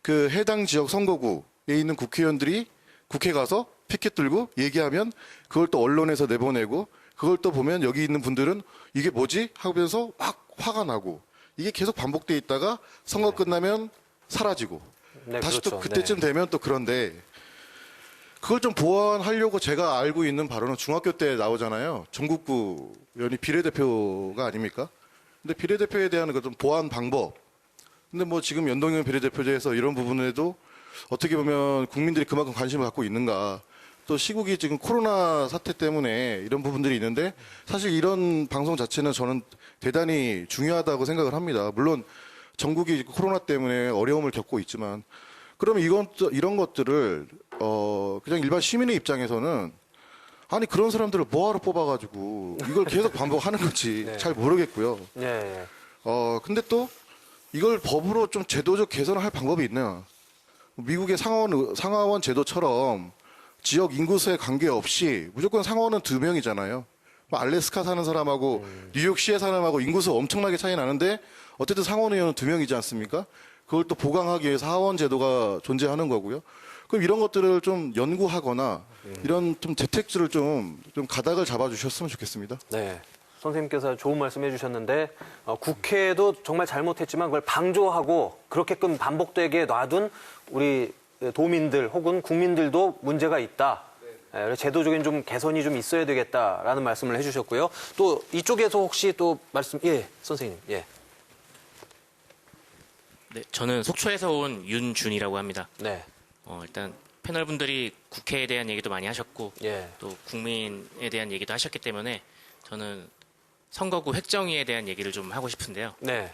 그 해당 지역 선거구에 있는 국회의원들이 국회 가서 피켓 들고 얘기하면 그걸 또 언론에서 내보내고 그걸 또 보면 여기 있는 분들은 이게 뭐지? 하면서 막 화가 나고 이게 계속 반복돼 있다가 선거 끝나면 사라지고
네,
다시
그렇죠.
또 그때쯤 되면 또 그런데 그걸 좀 보완하려고 제가 알고 있는 바로는 중학교 때 나오잖아요. 전국구 의원이 비례대표가 아닙니까? 근데 비례대표에 대한 그 좀 보완 방법. 근데 뭐 지금 연동형 비례대표제에서 이런 부분에도 어떻게 보면 국민들이 그만큼 관심을 갖고 있는가. 또 시국이 지금 코로나 사태 때문에 이런 부분들이 있는데 사실 이런 방송 자체는 저는 대단히 중요하다고 생각을 합니다. 물론 전국이 코로나 때문에 어려움을 겪고 있지만 그러면 이런 것들을 그냥 일반 시민의 입장에서는 아니 그런 사람들을 뭐하러 뽑아가지고 이걸 계속 반복하는 건지 잘 모르겠고요.
예.
근데 또 이걸 법으로 좀 제도적 개선을 할 방법이 있나? 미국의 상하원 제도처럼 지역 인구수에 관계없이 무조건 상원은 2명이잖아요. 뭐 알래스카 사는 사람하고 뉴욕시에 사는 사람하고 인구수 엄청나게 차이 나는데 어쨌든 상원 의원은 2명이지 않습니까? 그걸 또 보강하기 위해서 하원 제도가 존재하는 거고요. 그럼 이런 것들을 좀 연구하거나 이런 좀 재택지를 좀 가닥을 잡아주셨으면 좋겠습니다.
네. 선생님께서 좋은 말씀 해주셨는데 국회도 정말 잘못했지만 그걸 방조하고 그렇게끔 반복되게 놔둔 우리 도민들 혹은 국민들도 문제가 있다. 네, 제도적인 좀 개선이 좀 있어야 되겠다라는 말씀을 해주셨고요. 또 이쪽에서 혹시 또 말씀, 선생님,
네, 저는 속초에서 온 윤준이라고 합니다.
네.
일단 패널분들이 국회에 대한 얘기도 많이 하셨고
예.
또 국민에 대한 얘기도 하셨기 때문에 저는 선거구 획정위에 대한 얘기를 좀 하고 싶은데요.
네.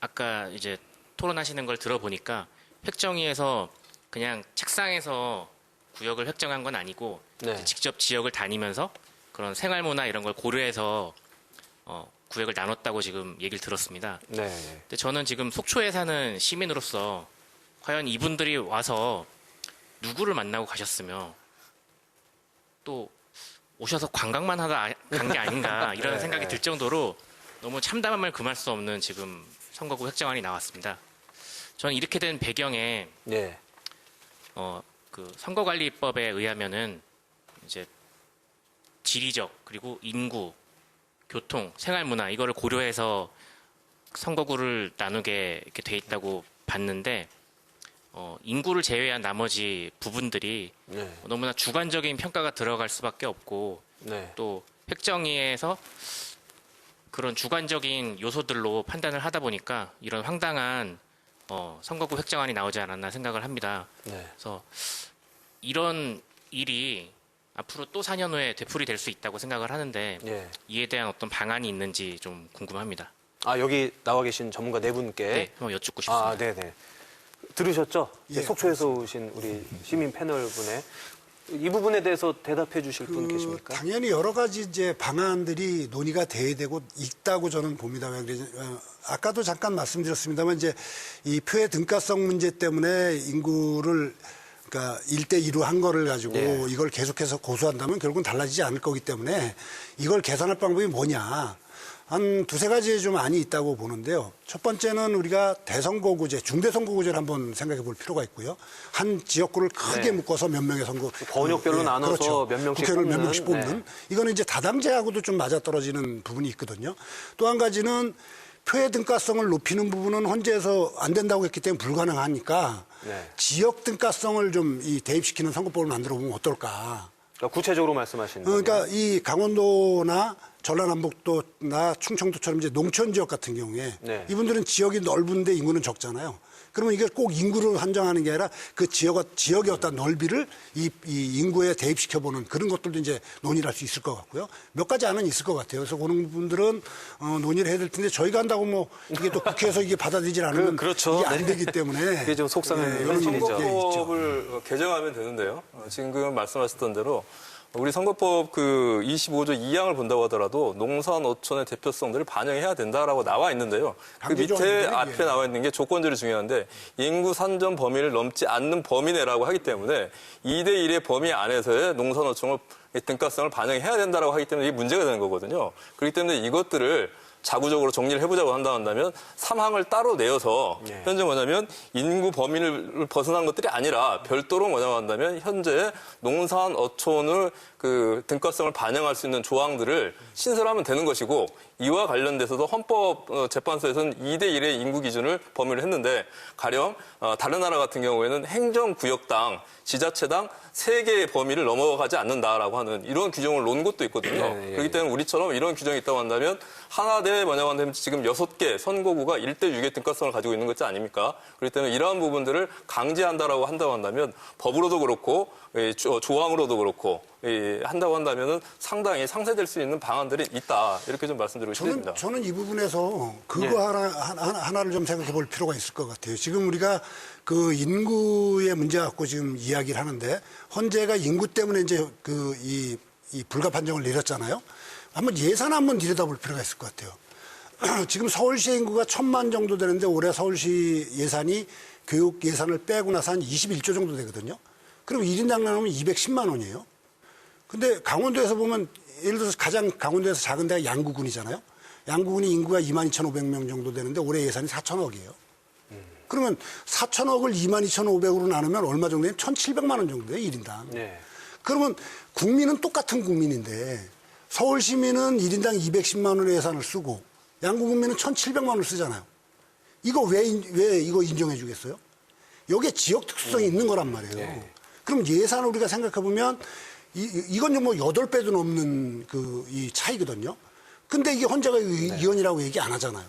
아까 이제 토론하시는 걸 들어보니까 획정위에서 그냥 책상에서 구역을 획정한 건 아니고
네.
이제 직접 지역을 다니면서 그런 생활문화 이런 걸 고려해서 구역을 나눴다고 지금 얘기를 들었습니다.
네.
근데 저는 지금 속초에 사는 시민으로서 과연 이분들이 와서 누구를 만나고 가셨으며 또 오셔서 관광만 하다 간 게 아닌가 이런 생각이 들 정도로 너무 참담함을 금할 수 없는 지금 선거구 획정안이 나왔습니다. 저는 이렇게 된 배경에
네.
그 선거관리법에 의하면은 이제 지리적 그리고 인구, 교통, 생활문화 이거를 고려해서 선거구를 나누게 이렇게 돼 있다고 봤는데 인구를 제외한 나머지 부분들이
네.
너무나 주관적인 평가가 들어갈 수밖에 없고
네.
또 획정위에서 그런 주관적인 요소들로 판단을 하다 보니까 이런 황당한 선거구 획정안이 나오지 않았나 생각을 합니다.
네.
그래서 이런 일이 앞으로 또 4년 후에 되풀이 될 수 있다고 생각을 하는데
예.
이에 대한 어떤 방안이 있는지 좀 궁금합니다.
아, 여기 나와 계신 전문가 네 분께
네, 한번 여쭙고 싶습니다.
아, 네네. 들으셨죠?
예,
속초에서 오신 우리 시민 패널 분의 이 부분에 대해서 대답해 주실 분 계십니까?
당연히 여러 가지 이제 방안들이 논의가 돼야 되고 있다고 저는 봅니다. 왜 그러지? 아까도 잠깐 말씀드렸습니다만 이제 이 표의 등가성 문제 때문에 인구를 그러니까 1대2로 한 거를 가지고
네.
이걸 계속해서 고수한다면 결국은 달라지지 않을 거기 때문에 이걸 개선할 방법이 뭐냐. 한 두세 가지 좀 안이 있다고 보는데요. 첫 번째는 우리가 대선거구제, 중대선거구제를 한번 생각해 볼 필요가 있고요. 한 지역구를 크게
네.
묶어서 몇 명의 선거.
번역별로 나눠서
그렇죠.
몇 명씩
국회의원을 몇
뽑는,
명씩 뽑는.
네.
이거는 이제 다당제하고도 좀 맞아떨어지는 부분이 있거든요. 또 한 가지는 표의 등가성을 높이는 부분은 헌재에서 안 된다고 했기 때문에 불가능하니까
네.
지역 등가성을 좀 이 대입시키는 선거법을 만들어 보면 어떨까.
그러니까 구체적으로 말씀하시는 거예요.
그러니까 이 강원도나 전라남북도나 충청도처럼 이제 농촌 지역 같은 경우에
네.
이분들은 지역이 넓은데 인구는 적잖아요. 그러면 이게 꼭 인구를 한정하는 게 아니라 그 지역의 어떤 넓이를 이 인구에 대입시켜보는 그런 것들도 이제 논의를 할 수 있을 것 같고요. 몇 가지 안은 있을 것 같아요. 그래서 그런 분들은 논의를 해야 될 텐데 저희가 한다고 뭐 이게 또 국회에서 이게 받아들이질 않으면
그렇죠.
이게 안
네.
되기 때문에
그게 좀 속상한
이런
현실이죠.
게 있죠.
선거법을 개정하면 되는데요. 지금 말씀하셨던 대로 우리 선거법 그 25조 2항을 본다고 하더라도 농산 어촌의 대표성들을 반영해야 된다라고 나와 있는데요. 그 밑에
강제조항인데,
앞에
예.
나와 있는 게 조건들이 중요한데 인구 산정 범위를 넘지 않는 범위 내라고 하기 때문에 2대1의 범위 안에서의 농산 어촌을 등가성을 반영해야 된다라고 하기 때문에 이게 문제가 되는 거거든요. 그렇기 때문에 이것들을 자구적으로 정리를 해보자고 한다면 3항을 따로 내어서
네.
현재 뭐냐면 인구 범위를 벗어난 것들이 아니라 별도로 뭐냐고 한다면 현재 농산 어촌을 그 등가성을 반영할 수 있는 조항들을 신설하면 되는 것이고 이와 관련돼서도 헌법재판소에서는 2대1의 인구 기준을 범위를 했는데 가령 다른 나라 같은 경우에는 행정구역당, 지자체당 3개의 범위를 넘어가지 않는다라고 하는 이런 규정을 놓은 것도 있거든요.
네, 예,
그렇기 때문에 우리처럼 이런 규정이 있다고 한다면 하나 대 뭐냐고 한다면 지금 6개 선거구가 1대6의 등가성을 가지고 있는 것이 아닙니까? 그렇기 때문에 이러한 부분들을 강제한다라고 한다고 한다면 법으로도 그렇고 조항으로도 그렇고 한다고 한다면은 상당히 상쇄될 수 있는 방안들이 있다. 이렇게 좀 말씀드리고 싶습니다.
저는 이 부분에서 그거
예.
하나를 좀 생각해 볼 필요가 있을 것 같아요. 지금 우리가 그 인구의 문제 갖고 지금 이야기를 하는데 헌재가 인구 때문에 이제 이 불가 판정을 내렸잖아요. 한번 예산 한번 들여다볼 필요가 있을 것 같아요. 지금 서울시 인구가 1,000만 정도 되는데 올해 서울시 예산이 교육 예산을 빼고 나서 한 21조 정도 되거든요. 그럼 1인당 나누면 210만 원이에요. 근데 강원도에서 보면 예를 들어서 가장 강원도에서 작은 데가 양구군이잖아요. 양구군이 인구가 22,500명 정도 되는데 올해 예산이 4천억이에요. 그러면 4천억을 22,500으로 나누면 얼마 정도 되면 1,700만 원 정도 돼요, 1인당.
네.
그러면 국민은 똑같은 국민인데 서울 시민은 1인당 210만 원의 예산을 쓰고 양구 국민은 1,700만 원을 쓰잖아요. 이거 왜 이거 인정해 주겠어요? 여기에 지역 특수성이 있는 거란 말이에요.
네.
그럼 예산을 우리가 생각해 보면 이건 뭐 8배도 넘는 이 차이거든요. 근데 이게 헌재가 위헌이라고 얘기 안 하잖아요.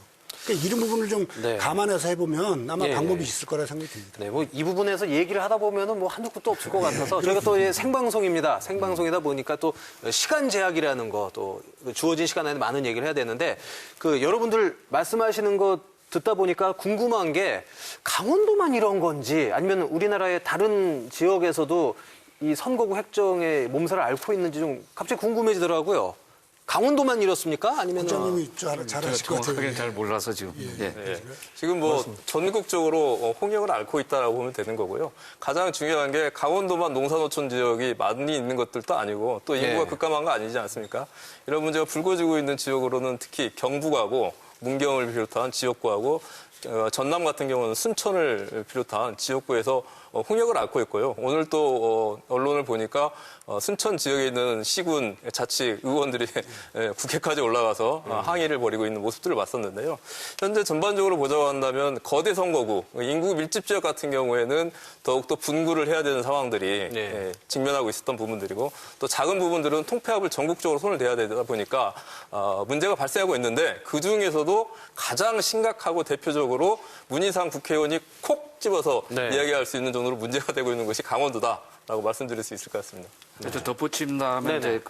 그러니까 이런 부분을 좀
네.
감안해서 해보면 아마
예,
방법이
예.
있을 거라 생각이 듭니다.
네, 뭐 이 부분에서 얘기를 하다 보면은 뭐 한두 끝도 없을 것 같아서 저희가 또 생방송입니다. 생방송이다 보니까 또 시간 제약이라는 거 또 주어진 시간 안에 많은 얘기를 해야 되는데 여러분들 말씀하시는 거 듣다 보니까 궁금한 게 강원도만 이런 건지 아니면 우리나라의 다른 지역에서도 이 선거구 획정의 몸살을 앓고 있는지 좀 갑자기 궁금해지더라고요. 강원도만 이렇습니까? 아니면
원장님이 잘 아실 것 같아요.
정확하게 잘 몰라서 지금. 예.
네. 지금 뭐 전국적으로 홍역을 앓고 있다라고 보면 되는 거고요. 가장 중요한 게 강원도만 농산어촌 지역이 많이 있는 것들도 아니고 또 인구가
네.
급감한 거 아니지 않습니까? 이런 문제가 불거지고 있는 지역으로는 특히 경북하고 문경을 비롯한 지역구하고 전남 같은 경우는 순천을 비롯한 지역구에서 홍역을 앓고 있고요. 오늘 또 언론을 보니까 순천 지역에 있는 시군 자치 의원들이 국회까지 올라가서 항의를 벌이고 있는 모습들을 봤었는데요. 현재 전반적으로 보자고 한다면 거대 선거구, 인구 밀집 지역 같은 경우에는 더욱더 분구를 해야 되는 상황들이 직면하고 있었던 부분들이고 또 작은 부분들은 통폐합을 전국적으로 손을 대야 되다 보니까 문제가 발생하고 있는데 그중에서도 가장 심각하고 대표적으로 문희상 국회의원이 콕 집어서 이야기할 수 있는 정도로 문제가 되고 있는 것이 강원도다라고 말씀드릴 수 있을 것 같습니다.
덧붙인다면 이제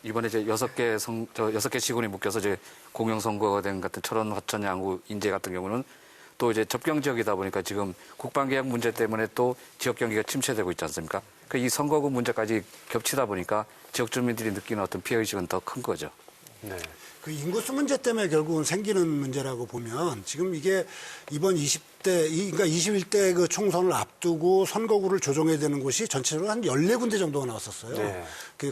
이번에 이제 6개 시군이 묶여서 이제 공영선거가 된 같은 철원, 화천, 양구, 인제 같은 경우는 또 이제 접경 지역이다 보니까 지금 국방계약 문제 때문에 또 지역 경기가 침체되고 있지 않습니까? 이 선거구 문제까지 겹치다 보니까 지역 주민들이 느끼는 어떤 피해의식은 더 큰 거죠.
네.
그 인구수 문제 때문에 결국은 생기는 문제라고 보면 지금 이게 이번 그러니까 21대 그 총선을 앞두고 선거구를 조정해야 되는 곳이 전체적으로 한 14군데 정도가 나왔었어요.
네.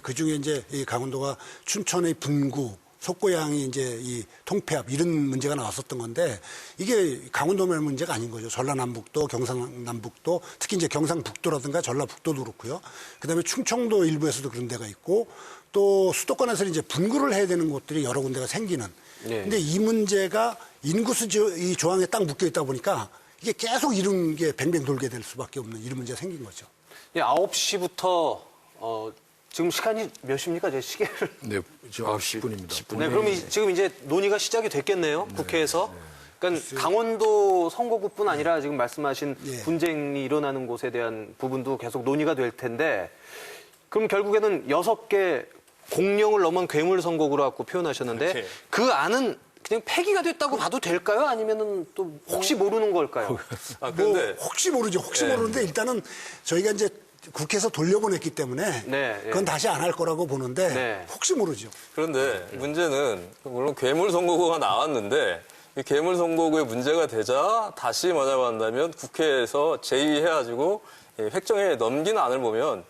그 중에 이제 이 강원도가 춘천의 분구, 속고양이 이제 이 통폐합 이런 문제가 나왔었던 건데 이게 강원도만 문제가 아닌 거죠. 전라남북도, 경상남북도, 특히 이제 경상북도라든가 전라북도도 그렇고요. 그다음에 충청도 일부에서도 그런 데가 있고 또 수도권에서 이제 분구를 해야 되는 곳들이 여러 군데가 생기는. 근데 이 문제가 인구수 이 조항에 딱 묶여 있다 보니까 이게 계속 이런 게 뱅뱅 돌게 될 수밖에 없는 이런 문제가 생긴 거죠.
9시부터 지금 시간이 몇 시입니까? 제 시계를.
네, 지금 9시 10분입니다.
네, 그럼 지금 이제 논의가 시작이 됐겠네요. 국회에서. 그러니까 강원도 선거구뿐 아니라 지금 말씀하신 분쟁이 일어나는 곳에 대한 부분도 계속 논의가 될 텐데 그럼 결국에는 6개 공령을 넘은 괴물 선거구라고 표현하셨는데 그 안은 그냥 폐기가 됐다고 봐도 될까요? 아니면은 또 혹시 모르는 걸까요?
근데
혹시 모르죠. 혹시 모르는데 일단은 저희가 이제 국회에서 돌려보냈기 때문에 그건 다시 안 할 거라고 보는데 혹시 모르죠.
그런데 문제는 물론 괴물 선거구가 나왔는데 이 괴물 선거구에 문제가 되자 다시 뭐냐고 한다면 국회에서 제의해가지고 획정에 넘기는 안을 보면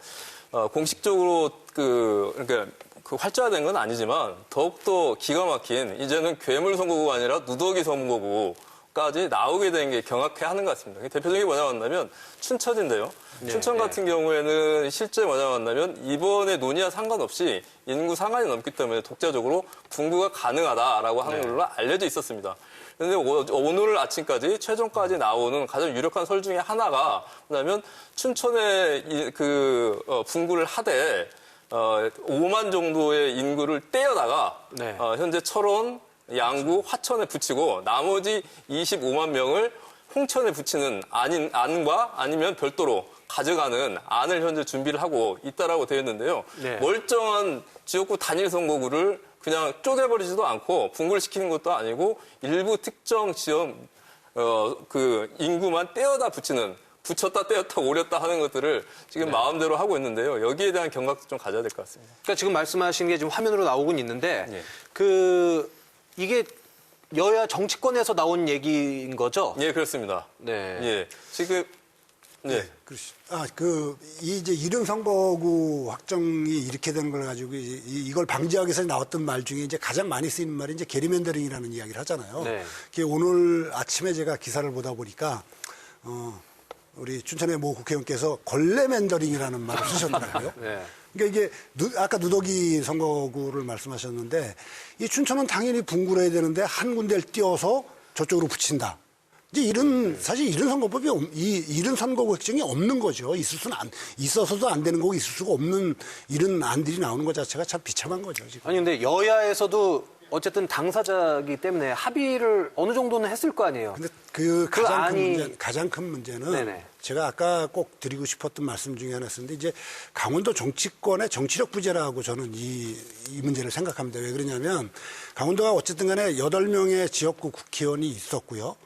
공식적으로 그러니까 그 활자화된 건 아니지만 더욱더 기가 막힌 이제는 괴물 선거구가 아니라 누더기 선거구까지 나오게 된 게 경악해 하는 것 같습니다. 대표적인 게 뭐냐고 한다면 춘천인데요. 춘천 같은 경우에는 실제 뭐냐고 한다면 이번에 논의와 상관없이 인구 상한이 넘기 때문에 독자적으로 분구가 가능하다라고 하는 걸로 알려져 있었습니다. 그런데 오늘 아침까지 최종까지 나오는 가장 유력한 설 중에 하나가 뭐냐면 춘천에 분구를 하되 5만 정도의 인구를 떼어다가 현재 철원, 양구, 화천에 붙이고 나머지 25만 명을 홍천에 붙이는 안과 아니면 별도로 가져가는 안을 현재 준비를 하고 있다라고 되어 있는데요. 멀쩡한 지역구 단일 선거구를 그냥 쪼개버리지도 않고 분구를 시키는 것도 아니고 일부 특정 지역 그 인구만 떼어다 붙이는 붙였다 떼었다 오렸다 하는 것들을 지금 마음대로 하고 있는데요. 여기에 대한 경각도 좀 가져야 될 것 같습니다.
그러니까 지금 말씀하신 게 지금 화면으로 나오곤 있는데 이게 여야 정치권에서 나온 얘기인 거죠?
예, 그렇습니다. 예, 지금
그렇죠. 이제 이름 선거구 확정이 이렇게 되는 걸 가지고 이걸 방지하기 위해서 나왔던 말 중에 이제 가장 많이 쓰이는 말이 이제 게리맨더링이라는 이야기를 하잖아요. 그게 오늘 아침에 제가 기사를 보다 보니까 우리 춘천의 모 국회의원께서 걸레맨더링이라는 말을 쓰셨더라고요. 그러니까 이게 아까 누더기 선거구를 말씀하셨는데 이 춘천은 당연히 분구를 해야 되는데 한 군데를 띄워서 저쪽으로 붙인다. 이제 사실 이런 선거법이 이런 선거구 획정이 없는 거죠. 있어서도 안 되는 거고 있을 수가 없는 이런 안들이 나오는 것 자체가 참 비참한 거죠. 지금.
아니 근데 여야에서도 어쨌든 당사자이기 때문에 합의를 어느 정도는 했을 거 아니에요.
근데 가장 큰 문제는 제가 아까 꼭 드리고 싶었던 말씀 중에 하나였는데 이제 강원도 정치권의 정치력 부재라고 저는 이 문제를 생각합니다. 왜 그러냐면 강원도가 어쨌든 간에 8명의 지역구 국회의원이 있었고요.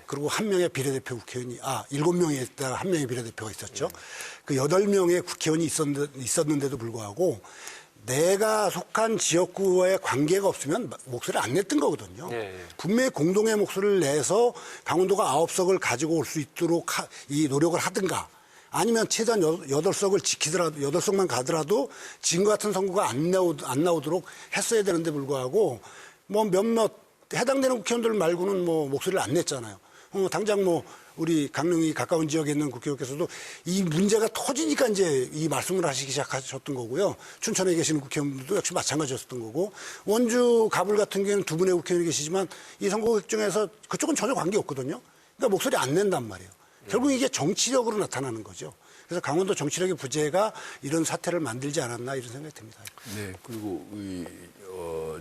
그리고 1명의 비례대표 국회의원이 7명이 있다가 1명의 비례대표가 있었죠. 그 8명의 국회의원이 있었는데도 불구하고 내가 속한 지역구와의 관계가 없으면 목소리를 안 냈던 거거든요. 분명히 공동의 목소리를 내서 강원도가 9석을 가지고 올 수 있도록 이 노력을 하든가 아니면 최대한 8석을 지키더라도 8석만 가더라도 지금 같은 선거가 안 나오도록 했어야 되는데 불구하고 뭐 몇몇 해당되는 국회의원들 말고는 뭐 목소리를 안 냈잖아요. 당장 우리 강릉이 가까운 지역에 있는 국회의원께서도 이 문제가 터지니까 이제 이 말씀을 하시기 시작하셨던 거고요. 춘천에 계시는 국회의원들도 역시 마찬가지였던 거고, 원주 가불 같은 경우에는 두 분의 국회의원이 계시지만 이 선거 획정에서 그쪽은 전혀 관계 없거든요. 그러니까 목소리 안 낸단 말이에요. 결국 이게 정치력으로 나타나는 거죠. 그래서 강원도 정치력의 부재가 이런 사태를 만들지 않았나 이런 생각이 듭니다.
네, 그리고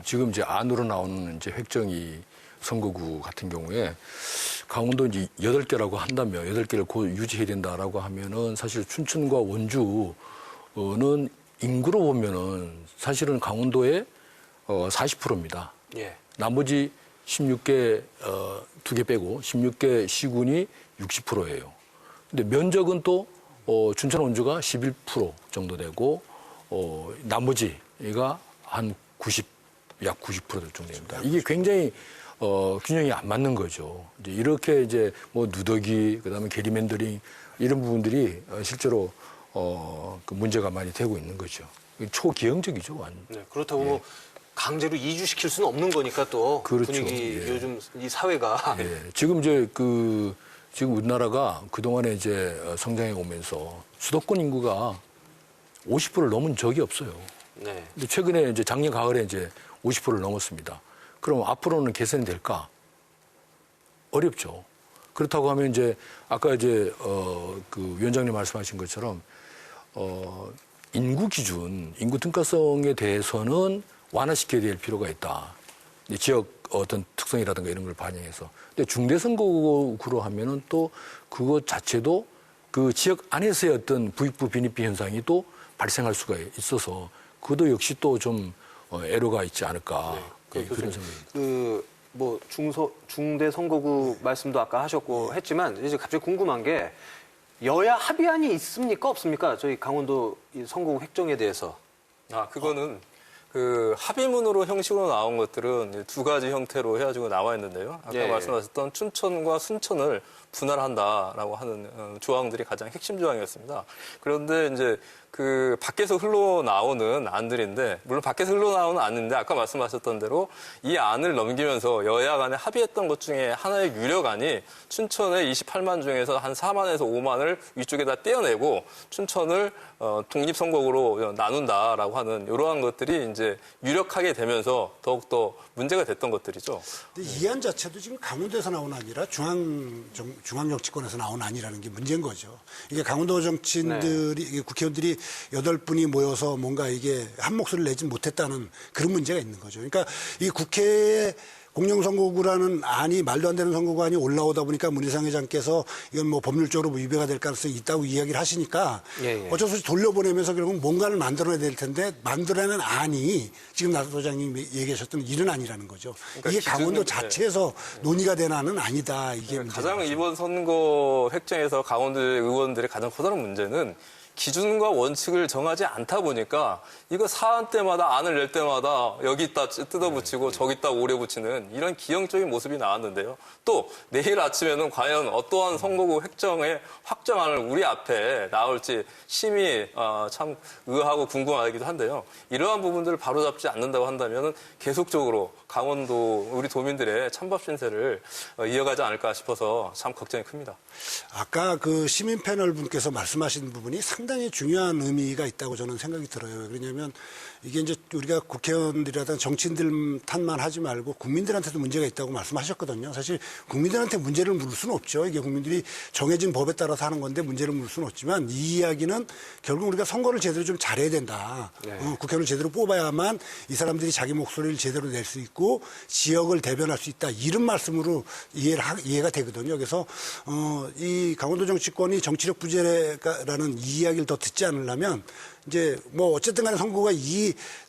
지금 이제 안으로 나오는 이제 획정이 선거구 같은 경우에 강원도 이제 8개라고 한다면 8개를 곧 유지해야 된다라고 하면은 사실 춘천과 원주는 인구로 보면은 사실은 강원도의 40%입니다.
예.
나머지 16개 2개 빼고 16개 시군이 60%예요. 근데 면적은 또 춘천 원주가 11% 정도 되고 나머지가 한 약 90% 정도 됩니다. 이게 굉장히 균형이 안 맞는 거죠. 이제 이렇게 이제 뭐 누더기, 그다음에 게리맨더링 이런 부분들이 실제로 그 문제가 많이 되고 있는 거죠. 초기형적이죠, 완전.
네, 그렇다고 뭐 강제로 이주시킬 수는 없는 거니까 또
그렇죠.
분위기
예.
요즘 이 사회가
예, 지금 이제 지금 우리나라가 그동안에 이제 성장해 오면서 수도권 인구가 50%를 넘은 적이 없어요.
네.
근데 최근에 이제 작년 가을에 이제 50%를 넘었습니다. 그럼 앞으로는 개선이 될까? 어렵죠. 그렇다고 하면 이제 아까 이제 그 위원장님 말씀하신 것처럼 인구 기준, 인구 등가성에 대해서는 완화시켜야 될 필요가 있다. 지역 어떤 특성이라든가 이런 걸 반영해서. 근데 중대선거구로 하면은 또 그것 자체도 그 지역 안에서의 어떤 부익부 빈익비 현상이 또 발생할 수가 있어서 그것도 역시 또 좀 애로가 있지 않을까. 예, 그런 생각입니다.
뭐 중대 선거구 말씀도 아까 하셨고 했지만 이제 갑자기 궁금한 게 여야 합의안이 있습니까 없습니까? 저희 강원도 이 선거구 획정에 대해서.
그거는 그 합의문으로 형식으로 나온 것들은 두 가지 형태로 해가지고 나와 있는데요. 아까
예, 예.
말씀하셨던 춘천과 순천을 분할한다라고 하는 조항들이 가장 핵심 조항이었습니다. 그런데 이제 그 밖에서 흘러나오는 안들인데, 물론 밖에서 흘러나오는 안인데 아까 말씀하셨던 대로 이 안을 넘기면서 여야 간에 합의했던 것 중에 하나의 유력안이 춘천의 28만 중에서 한 4만에서 5만을 위쪽에다 떼어내고 춘천을 독립선거구로 나눈다라고 하는 이러한 것들이 이제 유력하게 되면서 더욱더 문제가 됐던 것들이죠.
근데 이 안 자체도 지금 강원도에서 나온 아니라 중앙정치권에서 나온 아니라는 게 문제인 거죠. 이게 강원도 정치인들이, 이게 국회의원들이 8분이 모여서 뭔가 이게 한 목소리를 내지 못했다는 그런 문제가 있는 거죠. 그러니까 이 국회에 공영선거구라는 안이 말도 안 되는 선거구안이 올라오다 보니까 문희상 회장께서 이건 뭐 법률적으로 뭐 위배가 될 가능성이 있다고 이야기를 하시니까
예, 예.
어쩔 수 없이 돌려보내면서 결국 뭔가를 만들어내야 될 텐데 만들어내는 안이 지금 나 소장님이 얘기하셨던 이런 안이라는 거죠.
그러니까
이게
기준은-
강원도 자체에서 논의가 된 안은 아니다. 이게
가장
문제죠.
이번 선거 획정에서 강원도 의원들의 가장 커다란 문제는 기준과 원칙을 정하지 않다 보니까 이거 사안 때마다 안을 낼 때마다 여기 있다 뜯어붙이고 저기 있다 오려붙이는 이런 기형적인 모습이 나왔는데요. 또 내일 아침에는 과연 어떠한 선거구 획정의 확정안을 우리 앞에 나올지 심히 참 의아하고 궁금하기도 한데요. 이러한 부분들을 바로잡지 않는다고 한다면 계속적으로 강원도 우리 도민들의 찬밥 신세를 이어가지 않을까 싶어서 참 걱정이 큽니다.
아까 그 시민 패널 분께서 말씀하신 부분이 상당히 중요한 의미가 있다고 저는 생각이 들어요. 왜냐하면 이게 이제 우리가 국회의원들이라든가 정치인들 탓만 하지 말고 국민들한테도 문제가 있다고 말씀하셨거든요. 사실 국민들한테 문제를 물을 수는 없죠. 이게 국민들이 정해진 법에 따라서 하는 건데 문제를 물을 수는 없지만 이 이야기는 결국 우리가 선거를 제대로 좀 잘해야 된다. 국회의원을 제대로 뽑아야만 이 사람들이 자기 목소리를 제대로 낼 수 있고 지역을 대변할 수 있다. 이런 말씀으로 이해가 되거든요. 그래서 이 강원도 정치권이 정치력 부재라는 이야기를 더 듣지 않으려면 이제 뭐 어쨌든 간에 선거가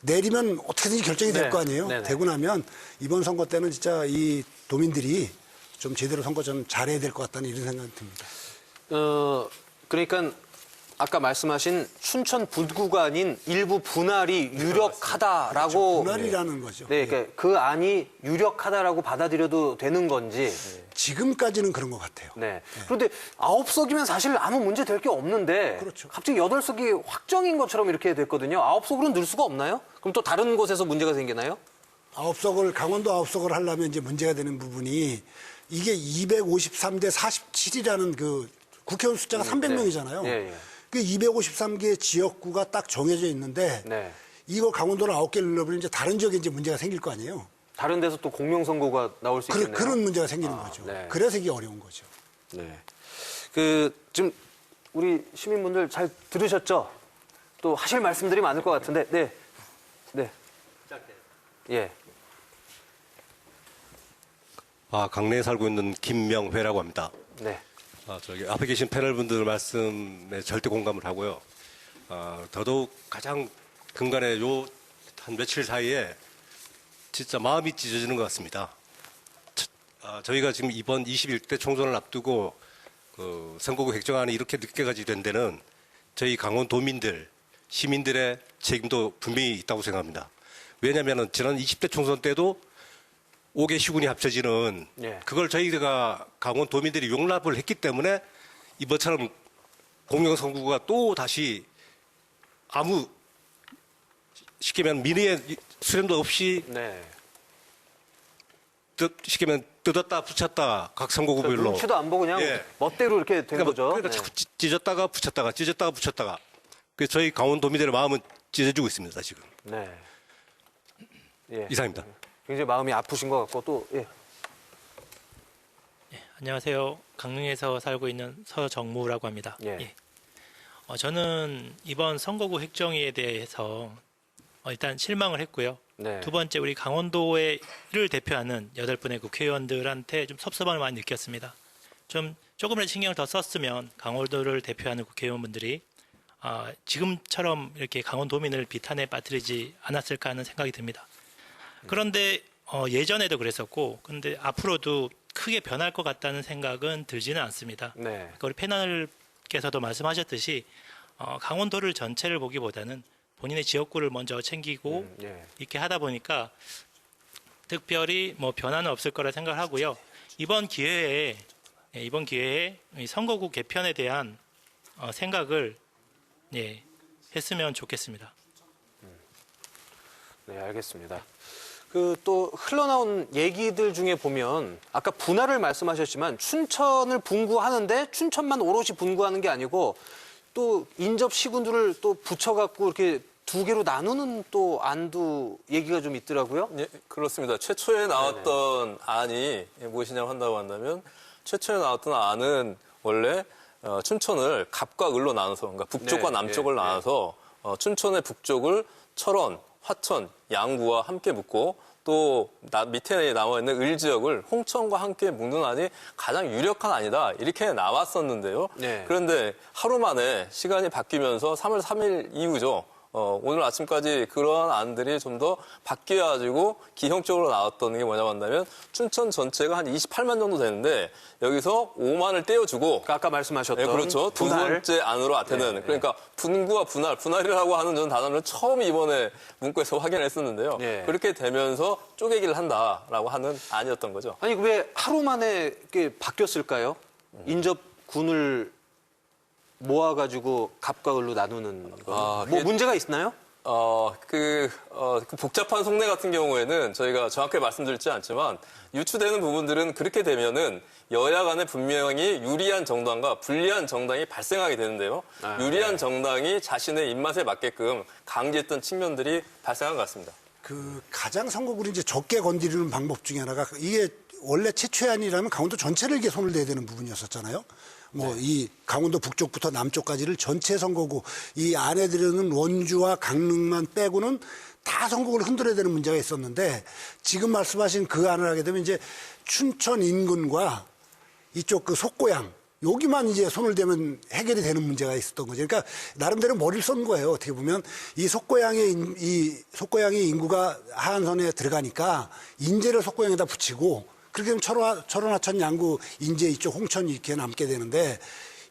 내리면 어떻게든지 결정이 될 거 아니에요.
네네.
되고 나면 이번 선거 때는 진짜 이 도민들이 좀 제대로 선거 좀 잘해야 될 것 같다는 이런 생각이 듭니다.
그러니까 아까 말씀하신 춘천 분구간인 일부 분할이 유력하다라고
그렇죠. 분할이라는 거죠.
네, 그러니까 그 안이 유력하다라고 받아들여도 되는 건지.
지금까지는 그런 것 같아요.
네. 그런데 9석이면 사실 아무 문제 될 게 없는데
그렇죠.
갑자기 8석이 확정인 것처럼 이렇게 됐거든요. 9석으로 늘 수가 없나요? 그럼 또 다른 곳에서 문제가 생기나요?
강원도 9석을 하려면 이제 문제가 되는 부분이 이게 253대 47이라는 그 국회의원 숫자가 300명이잖아요.
예, 예.
그 253개 지역구가 딱 정해져 있는데
네.
이거 강원도를 9개를 늘려버리면 이제 다른 지역에 이제 문제가 생길 거 아니에요.
다른 데서 또 공명선거가 나올 수 있겠네요.
그런 문제가 생기는 거죠.
네.
그래서 이게 어려운 거죠.
네. 지금 우리 시민분들 잘 들으셨죠? 또 하실 말씀들이 많을 것 같은데, 네. 네. 예.
강내에 살고 있는 김명회라고 합니다.
네.
저기 앞에 계신 패널분들 말씀에 절대 공감을 하고요. 더더욱 가장 근간에 한 며칠 사이에 진짜 마음이 찢어지는 것 같습니다. 저희가 지금 이번 21대 총선을 앞두고 그 선거구 획정안이 이렇게 늦게까지 된 데는 저희 강원도민들, 시민들의 책임도 분명히 있다고 생각합니다. 왜냐하면 지난 20대 총선 때도 5개 시군이 합쳐지는
예.
그걸 저희가 강원도민들이 용납을 했기 때문에 이번처럼 공영선거구가 또 다시 아무 쉽게 말하면 민의의 수렴도 없이
네.
쉽게 말하면 뜯었다 붙였다 각 선거구별로
눈치도 안 보고 그냥
예.
멋대로 이렇게 된 거죠.
그러니까
네.
자꾸 찢었다가 붙였다가 찢었다가 붙였다가 그래서 저희 강원도민들의 마음은 찢어지고 있습니다 지금.
네. 예.
이상입니다.
굉장히 마음이 아프신 것 같고 또 예.
안녕하세요. 강릉에서 살고 있는 서정무라고 합니다.
예.
저는 이번 선거구 획정위에 대해서 일단 실망을 했고요.
네.
두 번째 우리 강원도를 대표하는 8분의 국회의원들한테 좀 섭섭함을 많이 느꼈습니다. 조금이라도 신경을 더 썼으면 강원도를 대표하는 국회의원분들이 지금처럼 이렇게 강원도민을 비탄에 빠뜨리지 않았을까 하는 생각이 듭니다. 그런데 예전에도 그랬었고, 근데 앞으로도 크게 변할 것 같다는 생각은 들지는 않습니다.
네.
그러니까 우리 패널께서도 말씀하셨듯이 강원도를 전체를 보기보다는 본인의 지역구를 먼저 챙기고
예.
이렇게 하다 보니까 특별히 뭐 변화는 없을 거라 생각하고요. 이번 기회에 이 선거구 개편에 대한 생각을 했으면 좋겠습니다.
네, 알겠습니다. 또 흘러나온 얘기들 중에 보면 아까 분할을 말씀하셨지만 춘천을 분구하는데 춘천만 오롯이 분구하는 게 아니고 또 인접 시군들을 또 붙여갖고 이렇게 두 개로 나누는 또 안도 얘기가 좀 있더라고요.
예, 그렇습니다. 최초에 나왔던 안이 무엇이냐고 한다면 최초에 나왔던 안은 원래 춘천을 갑과 을로 나눠서 그러니까 북쪽과
네,
남쪽을
네,
나눠서 춘천의 북쪽을 철원, 화천, 양구와 함께 묶고 또 밑에 나와 있는 을 지역을 홍천과 함께 묶는 안이 가장 유력한 안이다. 이렇게 나왔었는데요.
네.
그런데 하루 만에 시간이 바뀌면서 3월 3일 이후죠. 오늘 아침까지 그런 안들이 좀 더 바뀌어가지고 기형적으로 나왔던 게 뭐냐고 한다면 춘천 전체가 한 28만 정도 되는데 여기서 5만을 떼어주고
아까 말씀하셨던
네, 그렇죠. 두
분할.
번째 안으로 아테는
네,
그러니까 분구와 분할이라고 하는 전 단어를 처음 이번에 문구에서 확인했었는데요.
네.
그렇게 되면서 쪼개기를 한다라고 하는 안이었던 거죠.
아니 왜 하루 만에 이렇게 바뀌었을까요? 인접군을 모아가지고 갑과 을로 나누는 거. 뭐 문제가 있나요?
그 복잡한 속내 같은 경우에는 저희가 정확하게 말씀드리지 않지만 유추되는 부분들은 그렇게 되면은 여야 간에 분명히 유리한 정당과 불리한 정당이 발생하게 되는데요. 유리한 정당이 자신의 입맛에 맞게끔 강제했던 측면들이 발생한 것 같습니다.
그 가장 선거구를 이제 적게 건드리는 방법 중에 하나가 이게 원래 최초의 안이라면 강원도 전체를 이게 손을 대야 되는 부분이었었잖아요. 이 강원도 북쪽부터 남쪽까지를 전체 선거구 이 안에 들어있는 원주와 강릉만 빼고는 다 선거구를 흔들어야 되는 문제가 있었는데 지금 말씀하신 그 안을 하게 되면 이제 춘천 인근과 이쪽 그 속고양 여기만 이제 손을 대면 해결이 되는 문제가 있었던 거죠. 그러니까 나름대로 머리를 쓴 거예요. 어떻게 보면 이 속고양의 인구가 하한선에 들어가니까 인재를 속고양에다 붙이고 그렇게 되면 철원, 하천, 양구, 인제 이쪽 홍천 이렇게 남게 되는데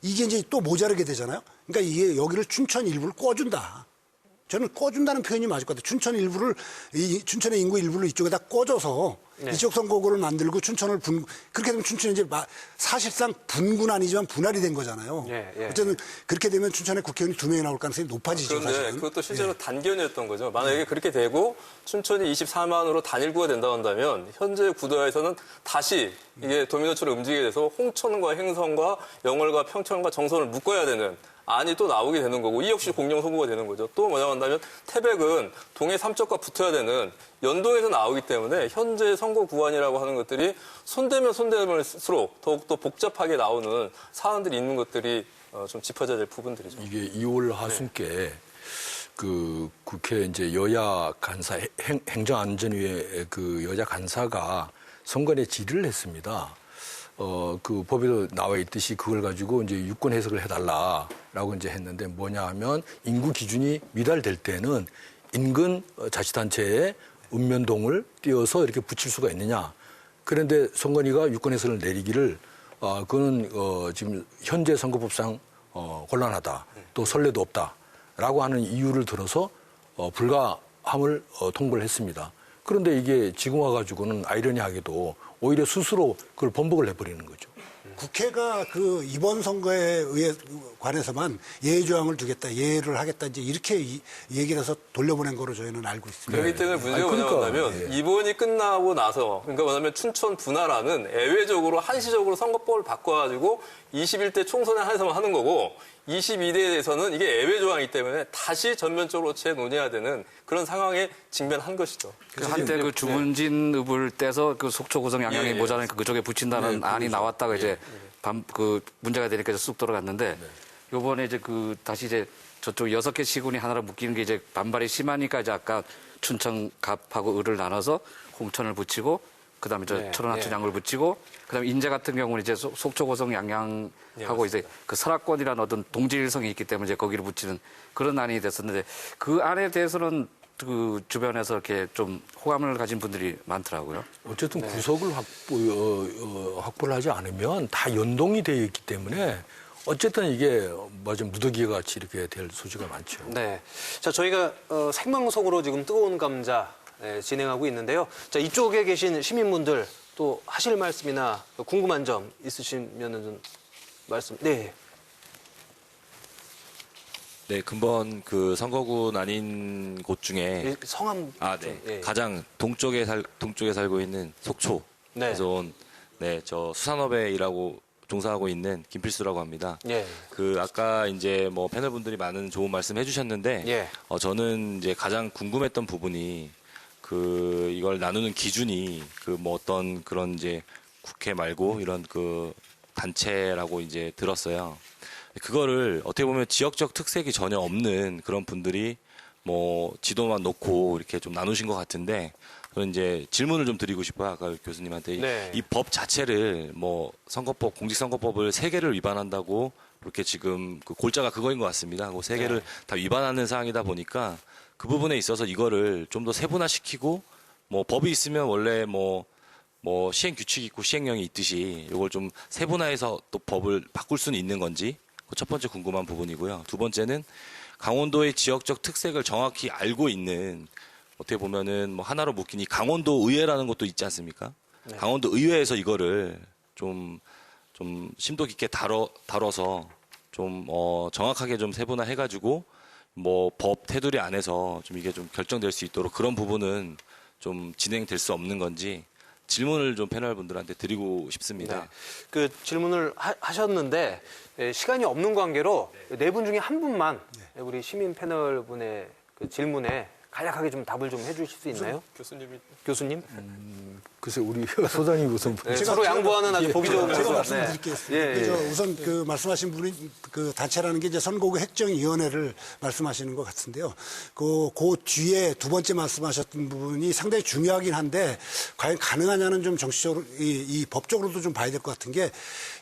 이게 이제 또 모자르게 되잖아요. 그러니까 이게 여기를 춘천 일부를 꿔준다. 저는 꺼준다는 표현이 맞을 것 같아요. 춘천 일부를 춘천의 인구 일부를 이쪽에다 꺼줘서 이쪽 선거구를 만들고 춘천을 그렇게 되면 춘천이 이제 사실상 분군 아니지만 분할이 된 거잖아요. 어쨌든 그렇게 되면 춘천에 국회의원이 2명이 나올 가능성이 높아지죠.
그런데
사실은.
그것도 실제로 단견이었던 거죠. 만약에 그렇게 되고 춘천이 24만으로 단일구가 된다고 한다면 현재 구도에서는 다시 이게 도미노처럼 움직이게 돼서 홍천과 행성과 영월과 평천과 정선을 묶어야 되는 안이 또 나오게 되는 거고 이 역시 공영 선거가 되는 거죠. 또 뭐냐고 한다면 태백은 동해 삼척과 붙어야 되는 연동에서 나오기 때문에 현재 선거 구간이라고 하는 것들이 손대면 손대면일수록 더욱더 복잡하게 나오는 사안들이 있는 것들이 좀 짚어져야 될 부분들이죠.
이게 2월 하순께 그 국회 이제 여야 간사 행정안전위의 그 여자 간사가 선관위에 질의를 했습니다. 그 법에도 나와 있듯이 그걸 가지고 이제 유권 해석을 해달라라고 이제 했는데 뭐냐 하면 인구 기준이 미달될 때는 인근 자치단체에 읍면동을 띄어서 이렇게 붙일 수가 있느냐. 그런데 선관위가 유권 해석을 내리기를 그거는 지금 현재 선거법상 곤란하다. 또 선례도 없다라고 하는 이유를 들어서 불가함을 통보를 했습니다. 그런데 이게 지금 와가지고는 아이러니하게도 오히려 스스로 그걸 번복을 해버리는 거죠.
국회가 그 이번 선거에 관해서만 예외 조항을 두겠다, 예외를 하겠다 이제 이렇게 얘기를 해서 돌려보낸 거로 저희는 알고 있습니다.
그렇기 때문에 문제가 뭐냐면 이번이 끝나고 나서 그러니까 뭐냐면 춘천 분할안은 예외적으로 한시적으로 선거법을 바꿔가지고 21대 총선에 한해서만 하는 거고 22대에 대해서는 이게 예외 조항이기 때문에 다시 전면적으로 재논의해야 되는 그런 상황에 직면한 것이죠.
그 한때 그 주문진 읍을 떼서 그 속초 고성 양양이 모자라니까 그쪽에 붙인다는 안이 나왔다가 이제 그 문제가 되니까 이제 쑥 돌아갔는데 요번에 이제 그 다시 이제 저쪽 6개 시군이 하나로 묶이는 게 이제 반발이 심하니까 이제 아까 춘천 갑하고 을을 나눠서 홍천을 붙이고 그다음에 저 철원 하천 양을 붙이고 그다음에 인제 같은 경우는 이제 속초 고성 양양하고 이제 그 설악권이라는 어떤 동질성이 있기 때문에 이제 거기를 붙이는 그런 안이 됐었는데 그 안에 대해서는 그 주변에서 이렇게 좀 호감을 가진 분들이 많더라고요.
어쨌든 구석을 확보를 하지 않으면 다 연동이 되어 있기 때문에 어쨌든 이게 맞아 무더기 같이 이렇게 될 소지가 많죠.
네. 자, 저희가 생방송으로 지금 뜨거운 감자 진행하고 있는데요. 자, 이쪽에 계신 시민분들 또 하실 말씀이나 궁금한 점 있으시면은 좀 말씀. 네.
네, 근본 그 선거군 아닌 곳 중에
성함.
네.
예.
가장 동쪽에 살고 있는 속초에서 온 저 수산업에 일하고 종사하고 있는 김필수라고 합니다.
예.
그 아까 이제 뭐 패널분들이 많은 좋은 말씀 해주셨는데 저는 이제 가장 궁금했던 부분이 그 이걸 나누는 기준이 그 뭐 어떤 그런 이제 국회 말고 이런 그 단체라고 이제 들었어요. 그거를 어떻게 보면 지역적 특색이 전혀 없는 그런 분들이 뭐 지도만 놓고 이렇게 좀 나누신 것 같은데 저는 이제 질문을 좀 드리고 싶어요. 아까 교수님한테 이 법 자체를 뭐 선거법, 공직선거법을 3개를 위반한다고 그렇게 지금 그 골자가 그거인 것 같습니다. 그 3개를 다 위반하는 사항이다 보니까 그 부분에 있어서 이거를 좀 더 세분화시키고 뭐 법이 있으면 원래 뭐 시행 규칙이 있고 시행령이 있듯이 이걸 좀 세분화해서 또 법을 바꿀 수는 있는 건지 그 첫 번째 궁금한 부분이고요. 두 번째는 강원도의 지역적 특색을 정확히 알고 있는 어떻게 보면은 뭐 하나로 묶인 이 강원도 의회라는 것도 있지 않습니까? 강원도 의회에서 이거를 좀 심도 깊게 다뤄서 좀 정확하게 좀 세분화해가지고 뭐 법 테두리 안에서 좀 이게 좀 결정될 수 있도록 그런 부분은 좀 진행될 수 없는 건지 질문을 좀 패널분들한테 드리고 싶습니다.
네. 그 질문을 하셨는데 시간이 없는 관계로 네 분 중에 한 분만 우리 시민 패널분의 그 질문에 간략하게 좀 답을 좀 해주실 수 있나요? 교수님?
글쎄 우리 소장님 우선
서로 양보하는 아주 보기 좋은
제가
모습.
말씀드릴게요. 우선 그 말씀하신 분이 그 단체라는 게 이제 선거구 획정위원회를 말씀하시는 것 같은데요. 그 뒤에 두 번째 말씀하셨던 부분이 상당히 중요하긴 한데 과연 가능하냐는 좀 정치적으로 이 법적으로도 좀 봐야 될 것 같은 게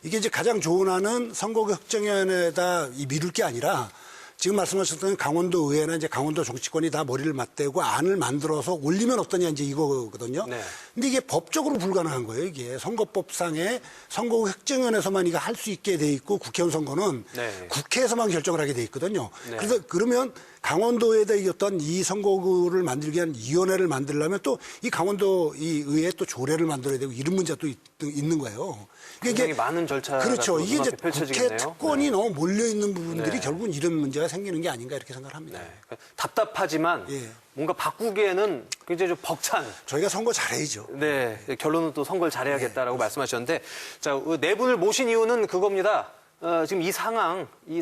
이게 이제 가장 좋은 안은 선거구 획정위원회에다 미룰 게 아니라 지금 말씀하셨던 강원도 의회나 이제 강원도 정치권이 다 머리를 맞대고 안을 만들어서 올리면 어떠냐 이제 이거거든요. 근데 이게 법적으로 불가능한 거예요. 이게 선거법상에 선거구 획정위원회에서만 이거 할 수 있게 돼 있고 국회의원 선거는 국회에서만 결정을 하게 돼 있거든요. 그래서 그러면 강원도에다 어떤 이 선거구를 만들기 위한 위원회를 만들려면 또 이 강원도 이 의회에 또 조례를 만들어야 되고 이런 문제가 또 있는 거예요.
굉장히 많은 절차가
그렇죠.
또
이게 이제
눈앞에
국회
펼쳐지겠네요.
특권이 너무 몰려 있는 부분들이
네.
결국은 이런 문제가 생기는 게 아닌가 이렇게 생각을 합니다.
네. 답답하지만
예.
뭔가 바꾸기에는 굉장히 좀 벅찬.
저희가 선거 잘해야죠.
네, 결론은 또 선거를 잘해야겠다라고 말씀하셨는데, 자, 네 분을 모신 이유는 그겁니다. 지금 이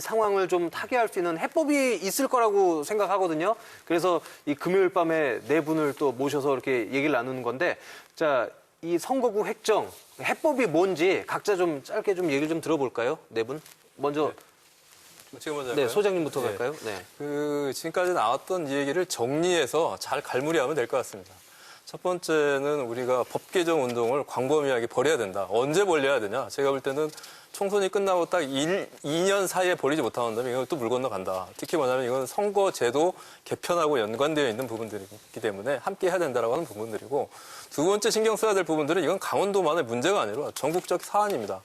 상황을 좀 타개할 수 있는 해법이 있을 거라고 생각하거든요. 그래서 이 금요일 밤에 네 분을 또 모셔서 이렇게 얘기를 나누는 건데, 자, 이 선거구 획정 해법이 뭔지 각자 좀 짧게 좀 얘기를 좀 들어볼까요? 네 분 먼저.
지금 먼저
네,
할까요?
소장님부터
네.
갈까요? 네.
지금까지 나왔던 이 얘기를 정리해서 잘 갈무리하면 될 것 같습니다. 첫 번째는 우리가 법 개정 운동을 광범위하게 벌여야 된다. 언제 벌려야 되냐? 제가 볼 때는 총선이 끝나고 딱 2년 사이에 벌이지 못한다면 이건 또 물 건너간다. 특히 뭐냐면 이건 선거제도 개편하고 연관되어 있는 부분들이기 때문에 함께 해야 된다라고 하는 부분들이고, 두 번째 신경 써야 될 부분들은 이건 강원도만의 문제가 아니라 전국적 사안입니다.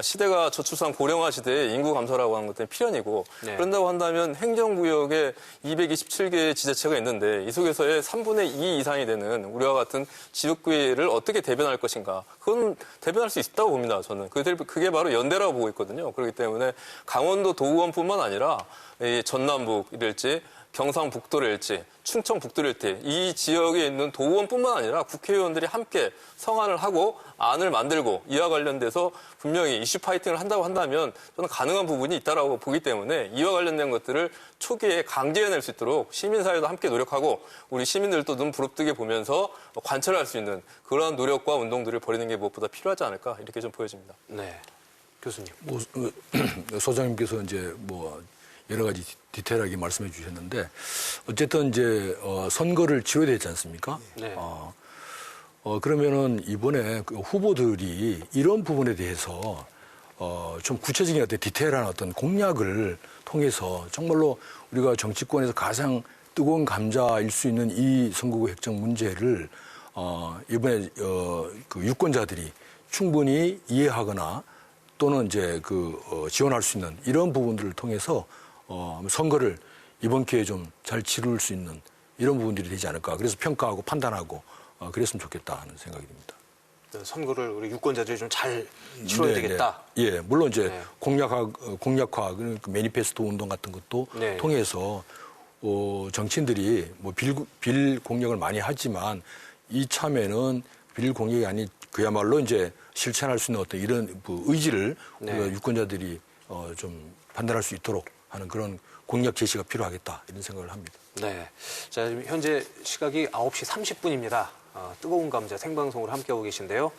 시대가 저출산 고령화 시대에 인구 감소라고 하는 것들은 필연이고,
네.
그런다고 한다면 행정구역에 227개의 지자체가 있는데 이 속에서의 3분의 2 이상이 되는 우리와 같은 지역구를 어떻게 대변할 것인가. 그건 대변할 수 있다고 봅니다. 저는. 그게 바로 연대라고 보고 있거든요. 그렇기 때문에 강원도 도의원뿐만 아니라 이 전남북이랄지 경상북도랄지 충청북도랄지 이 지역에 있는 도의원뿐만 아니라 국회의원들이 함께 성안을 하고 안을 만들고 이와 관련돼서 분명히 이슈 파이팅을 한다고 한다면 저는 가능한 부분이 있다라고 보기 때문에 이와 관련된 것들을 초기에 강제해낼 수 있도록 시민사회도 함께 노력하고 우리 시민들도 눈 부릅뜨게 보면서 관철할 수 있는 그러한 노력과 운동들을 벌이는 게 무엇보다 필요하지 않을까 이렇게 좀 보여집니다.
네. 교수님.
소장님께서 이제 여러 가지 디테일하게 말씀해 주셨는데 어쨌든 이제 선거를 치러야 되지 않습니까?
네.
그러면은 이번에 그 후보들이 이런 부분에 대해서 좀 구체적인 어떤 디테일한 어떤 공약을 통해서 정말로 우리가 정치권에서 가장 뜨거운 감자일 수 있는 이 선거구 획정 문제를 이번에 그 유권자들이 충분히 이해하거나 또는 이제 지원할 수 있는 이런 부분들을 통해서 선거를 이번 기회에 좀 잘 치룰 수 있는 이런 부분들이 되지 않을까. 그래서 평가하고 판단하고 그랬으면 좋겠다 하는 생각이 듭니다.
선거를 우리 유권자들이 좀 잘 치러야 되겠다.
예, 물론 이제
네.
공약화, 그 매니페스토 운동 같은 것도
네.
통해서 정치인들이 빌 공약을 많이 하지만 이참에는 빌 공약이 아닌 그야말로 이제 실천할 수 있는 어떤 이런 의지를
네.
우리가 유권자들이 좀 판단할 수 있도록 하는 그런 공약 제시가 필요하겠다 이런 생각을 합니다.
네. 자, 지금 현재 시각이 9시 30분입니다. 뜨거운 감자 생방송으로 함께하고 계신데요.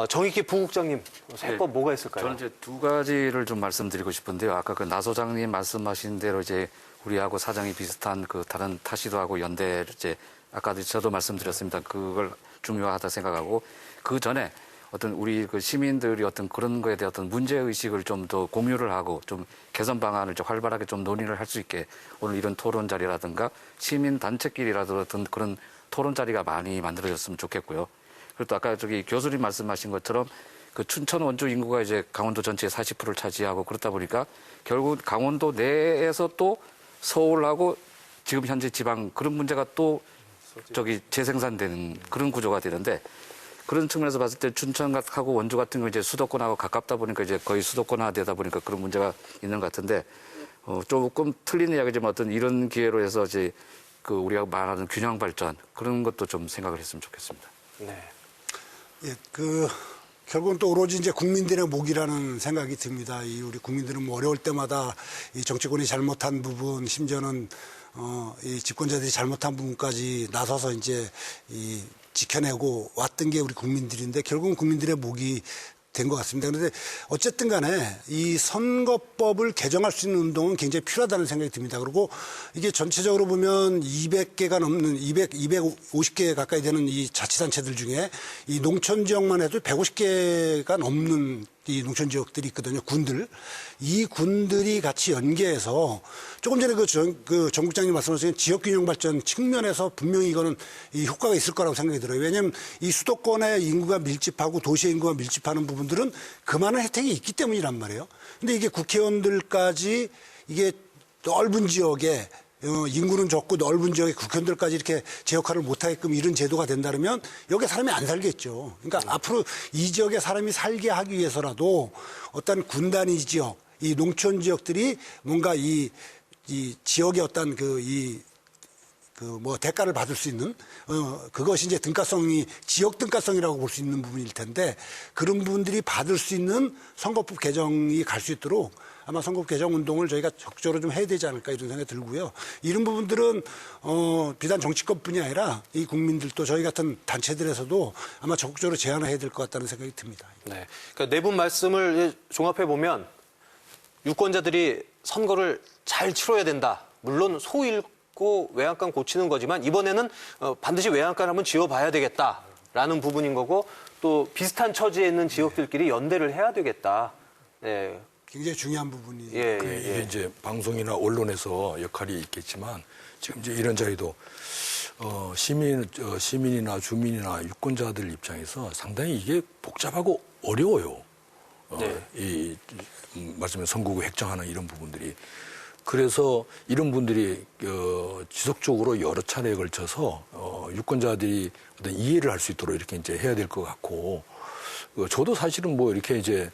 정익기 부국장님, 해법 뭐가 있을까요?
저는 이제 두 가지를 좀 말씀드리고 싶은데요. 아까 그 나 소장님 말씀하신 대로 이제 우리하고 사정이 비슷한 그 다른 타시도하고 연대를 이제 아까도 저도 말씀드렸습니다. 그걸 중요하다 생각하고 그 전에 어떤 우리 그 시민들이 어떤 그런 거에 대한 어떤 문제 의식을 좀 더 공유를 하고 좀 개선 방안을 좀 활발하게 좀 논의를 할 수 있게 오늘 이런 토론 자리라든가 시민 단체끼리라도 어떤 그런 토론 자리가 많이 만들어졌으면 좋겠고요. 그리고 또 아까 교수님 말씀하신 것처럼 그 춘천 원주 인구가 이제 강원도 전체의 40%를 차지하고 그렇다 보니까 결국 강원도 내에서 또 서울하고 지금 현재 지방 그런 문제가 또 재생산되는 그런 구조가 되는데 그런 측면에서 봤을 때 춘천하고 원주 같은 경우 이제 수도권하고 가깝다 보니까 이제 거의 수도권화 되다 보니까 그런 문제가 있는 것 같은데 조금 틀린 이야기지만 어떤 이런 기회로 해서 이제 그 우리가 말하는 균형 발전 그런 것도 좀 생각을 했으면 좋겠습니다.
네.
예, 결국은 또 오로지 이제 국민들의 목이라는 생각이 듭니다. 우리 국민들은 어려울 때마다 이 정치권이 잘못한 부분, 심지어는 이 집권자들이 잘못한 부분까지 나서서 이제 지켜내고 왔던 게 우리 국민들인데 결국은 국민들의 목이 된 것 같습니다. 그런데 어쨌든 간에 이 선거법을 개정할 수 있는 운동은 굉장히 필요하다는 생각이 듭니다. 그리고 이게 전체적으로 보면 200개가 넘는 250개 가까이 되는 이 자치단체들 중에 이 농촌 지역만 해도 150개가 넘는 이 농촌 지역들이 있거든요. 군들. 이 군들이 같이 연계해서 조금 전에 정 국장님 말씀하신 지역균형 발전 측면에서 분명히 이거는 이 효과가 있을 거라고 생각이 들어요. 왜냐하면 이 수도권의 인구가 밀집하고 도시의 인구가 밀집하는 부분들은 그만한 혜택이 있기 때문이란 말이에요. 근데 이게 국회의원들까지 이게 넓은 지역에 인구는 적고 넓은 지역에 국회의원들까지 이렇게 제 역할을 못하게끔 이런 제도가 된다면 여기에 사람이 안 살겠죠. 그러니까 앞으로 이 지역에 사람이 살게 하기 위해서라도 어떤 군단위 지역, 이 농촌 지역들이 뭔가 이 지역의 어떤 대가를 받을 수 있는, 그것이 이제 지역 등가성이라고 볼 수 있는 부분일 텐데, 그런 부분들이 받을 수 있는 선거법 개정이 갈 수 있도록 아마 선거법 개정 운동을 저희가 적극적으로 좀 해야 되지 않을까 이런 생각이 들고요. 이런 부분들은, 비단 정치권뿐이 아니라 이 국민들도 저희 같은 단체들에서도 아마 적극적으로 제안을 해야 될 것 같다는 생각이 듭니다.
네. 그러니까 네 분 말씀을 종합해보면 유권자들이 선거를 잘 치러야 된다. 물론 소 잃고 외양간 고치는 거지만 이번에는 반드시 외양간 한번 지어봐야 되겠다라는 부분인 거고 또 비슷한 처지에 있는 지역들끼리 연대를 해야 되겠다. 네.
굉장히 중요한 부분이.
이게 이제 방송이나 언론에서 역할이 있겠지만 지금 이제 이런 자리도 시민이나 주민이나 유권자들 입장에서 상당히 이게 복잡하고 어려워요. 말씀에 선거구 획정하는 이런 부분들이. 그래서 이런 분들이 지속적으로 여러 차례에 걸쳐서 유권자들이 어떤 이해를 할 수 있도록 이렇게 이제 해야 될 것 같고, 저도 사실은 뭐 이렇게 이제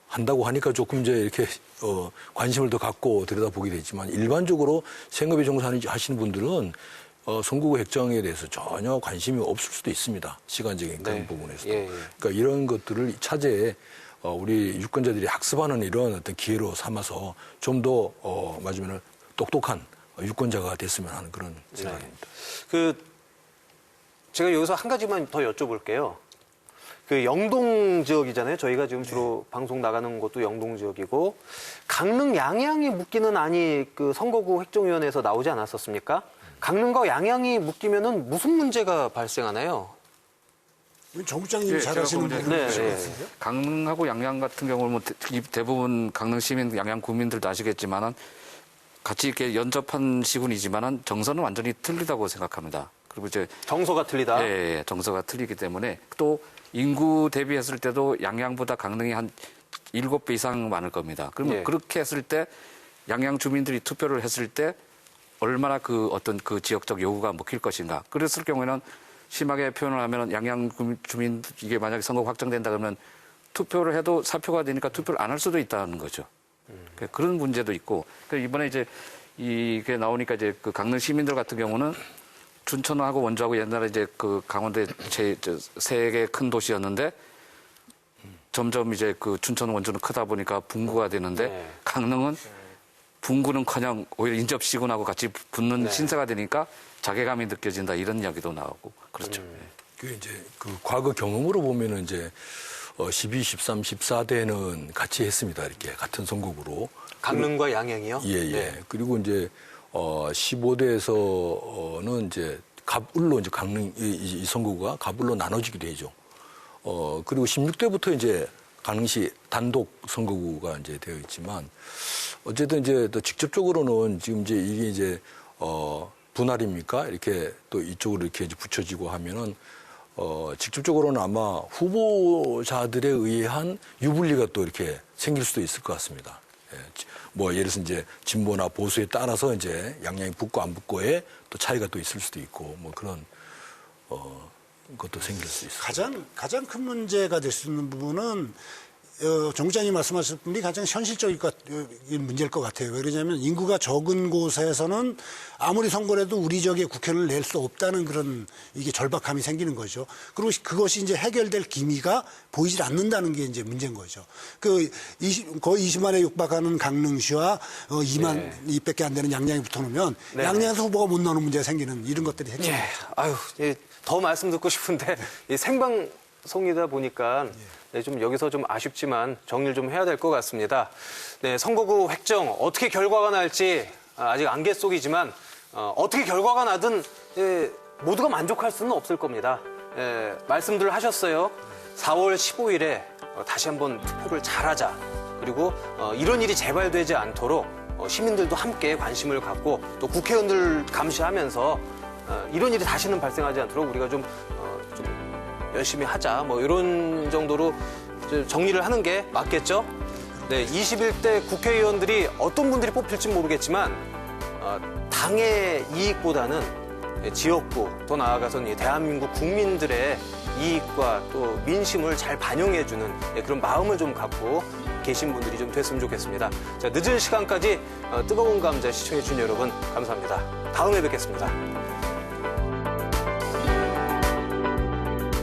한다고 하니까 조금 이제 이렇게 관심을 더 갖고 들여다보게 되지만 일반적으로 생업에 종사하시는 분들은 선거구 획정에 대해서 전혀 관심이 없을 수도 있습니다. 시간적인 그런 부분에서도. 그러니까 이런 것들을 차제에 우리 유권자들이 학습하는 이런 어떤 기회로 삼아서 좀 더 맞으면 똑똑한 유권자가 됐으면 하는 그런 생각입니다.
제가 여기서 한 가지만 더 여쭤볼게요. 영동 지역이잖아요. 저희가 지금 주로 방송 나가는 곳도 영동 지역이고 강릉 양양이 묶이는 안이 선거구 획정위원회에서 나오지 않았었습니까? 강릉과 양양이 묶이면은 무슨 문제가 발생하나요?
정 부장님이 잘 아시는 부분이신 것 같은데요?
강릉하고 양양 같은 경우는 뭐 대부분 강릉 시민, 양양 국민들도 아시겠지만은 같이 이렇게 연접한 시군이지만은 정서는 완전히 틀리다고 생각합니다. 그리고 이제
정서가 틀리다.
네, 정서가 틀리기 때문에 또 인구 대비했을 때도 양양보다 강릉이 한 7배 이상 많을 겁니다. 그러면 그렇게 했을 때 양양 주민들이 투표를 했을 때 얼마나 어떤 지역적 요구가 먹힐 것인가. 그랬을 경우에는 심하게 표현을 하면 양양 주민 이게 만약에 선거 확정된다 그러면 투표를 해도 사표가 되니까 투표를 안 할 수도 있다는 거죠. 그런 문제도 있고 이번에 이제 이게 나오니까 이제 강릉 시민들 같은 경우는 춘천하고 원주하고 옛날에 이제 강원도의 세 개 큰 도시였는데 점점 이제 춘천 원주는 크다 보니까 분구가 되는데 강릉은 분구는커녕 오히려 인접시군하고 같이 붙는 신세가 되니까 자괴감이 느껴진다 이런 이야기도 나오고 그렇죠.
그 이제 과거 경험으로 보면은 이제 12, 13, 14대는 같이 했습니다. 이렇게 같은 선거구로.
강릉과 양양이요?
예. 그리고 이제 15대에서는 이제 갑을로 이제 강릉 이 선거구가 갑을로 나눠지기도 해죠. 그리고 16대부터 이제 강릉시 단독 선거구가 이제 되어 있지만 어쨌든 이제 또 직접적으로는 지금 이제 이게 이제 분할입니까? 이렇게 또 이쪽으로 이렇게 이제 붙여지고 하면은 직접적으로는 아마 후보자들에 의한 유불리가 또 이렇게 생길 수도 있을 것 같습니다. 뭐 예를 들어서 이제 진보나 보수에 따라서 이제 양양이 붙고 안 붙고에 또 차이가 또 있을 수도 있고 뭐 그런 것도 생길 수 있어요.
가장 큰 문제가 될 수 있는 부분은 정 부장님 말씀하신 분이 가장 현실적인 문제일 것 같아요. 왜 그러냐면 인구가 적은 곳에서는 아무리 선거를 해도 우리 지역에 국회의원을 낼 수 없다는 그런 이게 절박함이 생기는 거죠. 그리고 그것이 이제 해결될 기미가 보이질 않는다는 게 이제 문제인 거죠. 거의 20만에 육박하는 강릉시와 2만 200개 안 되는 양양이 붙어놓으면 양양에서 후보가 못 나오는 문제가 생기는 이런 것들이 핵심입니다.
더 말씀 듣고 싶은데 생방송이다 보니까 좀 여기서 좀 아쉽지만 정리를 좀 해야 될 것 같습니다. 선거구 획정 어떻게 결과가 날지 아직 안개 속이지만 어떻게 결과가 나든 모두가 만족할 수는 없을 겁니다. 말씀들 하셨어요. 4월 15일에 다시 한번 투표를 잘하자. 그리고 이런 일이 재발되지 않도록 시민들도 함께 관심을 갖고 또 국회의원들 감시하면서 이런 일이 다시는 발생하지 않도록 우리가 좀 열심히 하자. 뭐 이런 정도로 정리를 하는 게 맞겠죠? 21대 국회의원들이 어떤 분들이 뽑힐지 모르겠지만 당의 이익보다는 지역구 또 나아가서는 대한민국 국민들의 이익과 또 민심을 잘 반영해주는 그런 마음을 좀 갖고 계신 분들이 좀 됐으면 좋겠습니다. 자, 늦은 시간까지 뜨거운 감자 시청해주신 여러분 감사합니다. 다음에 뵙겠습니다.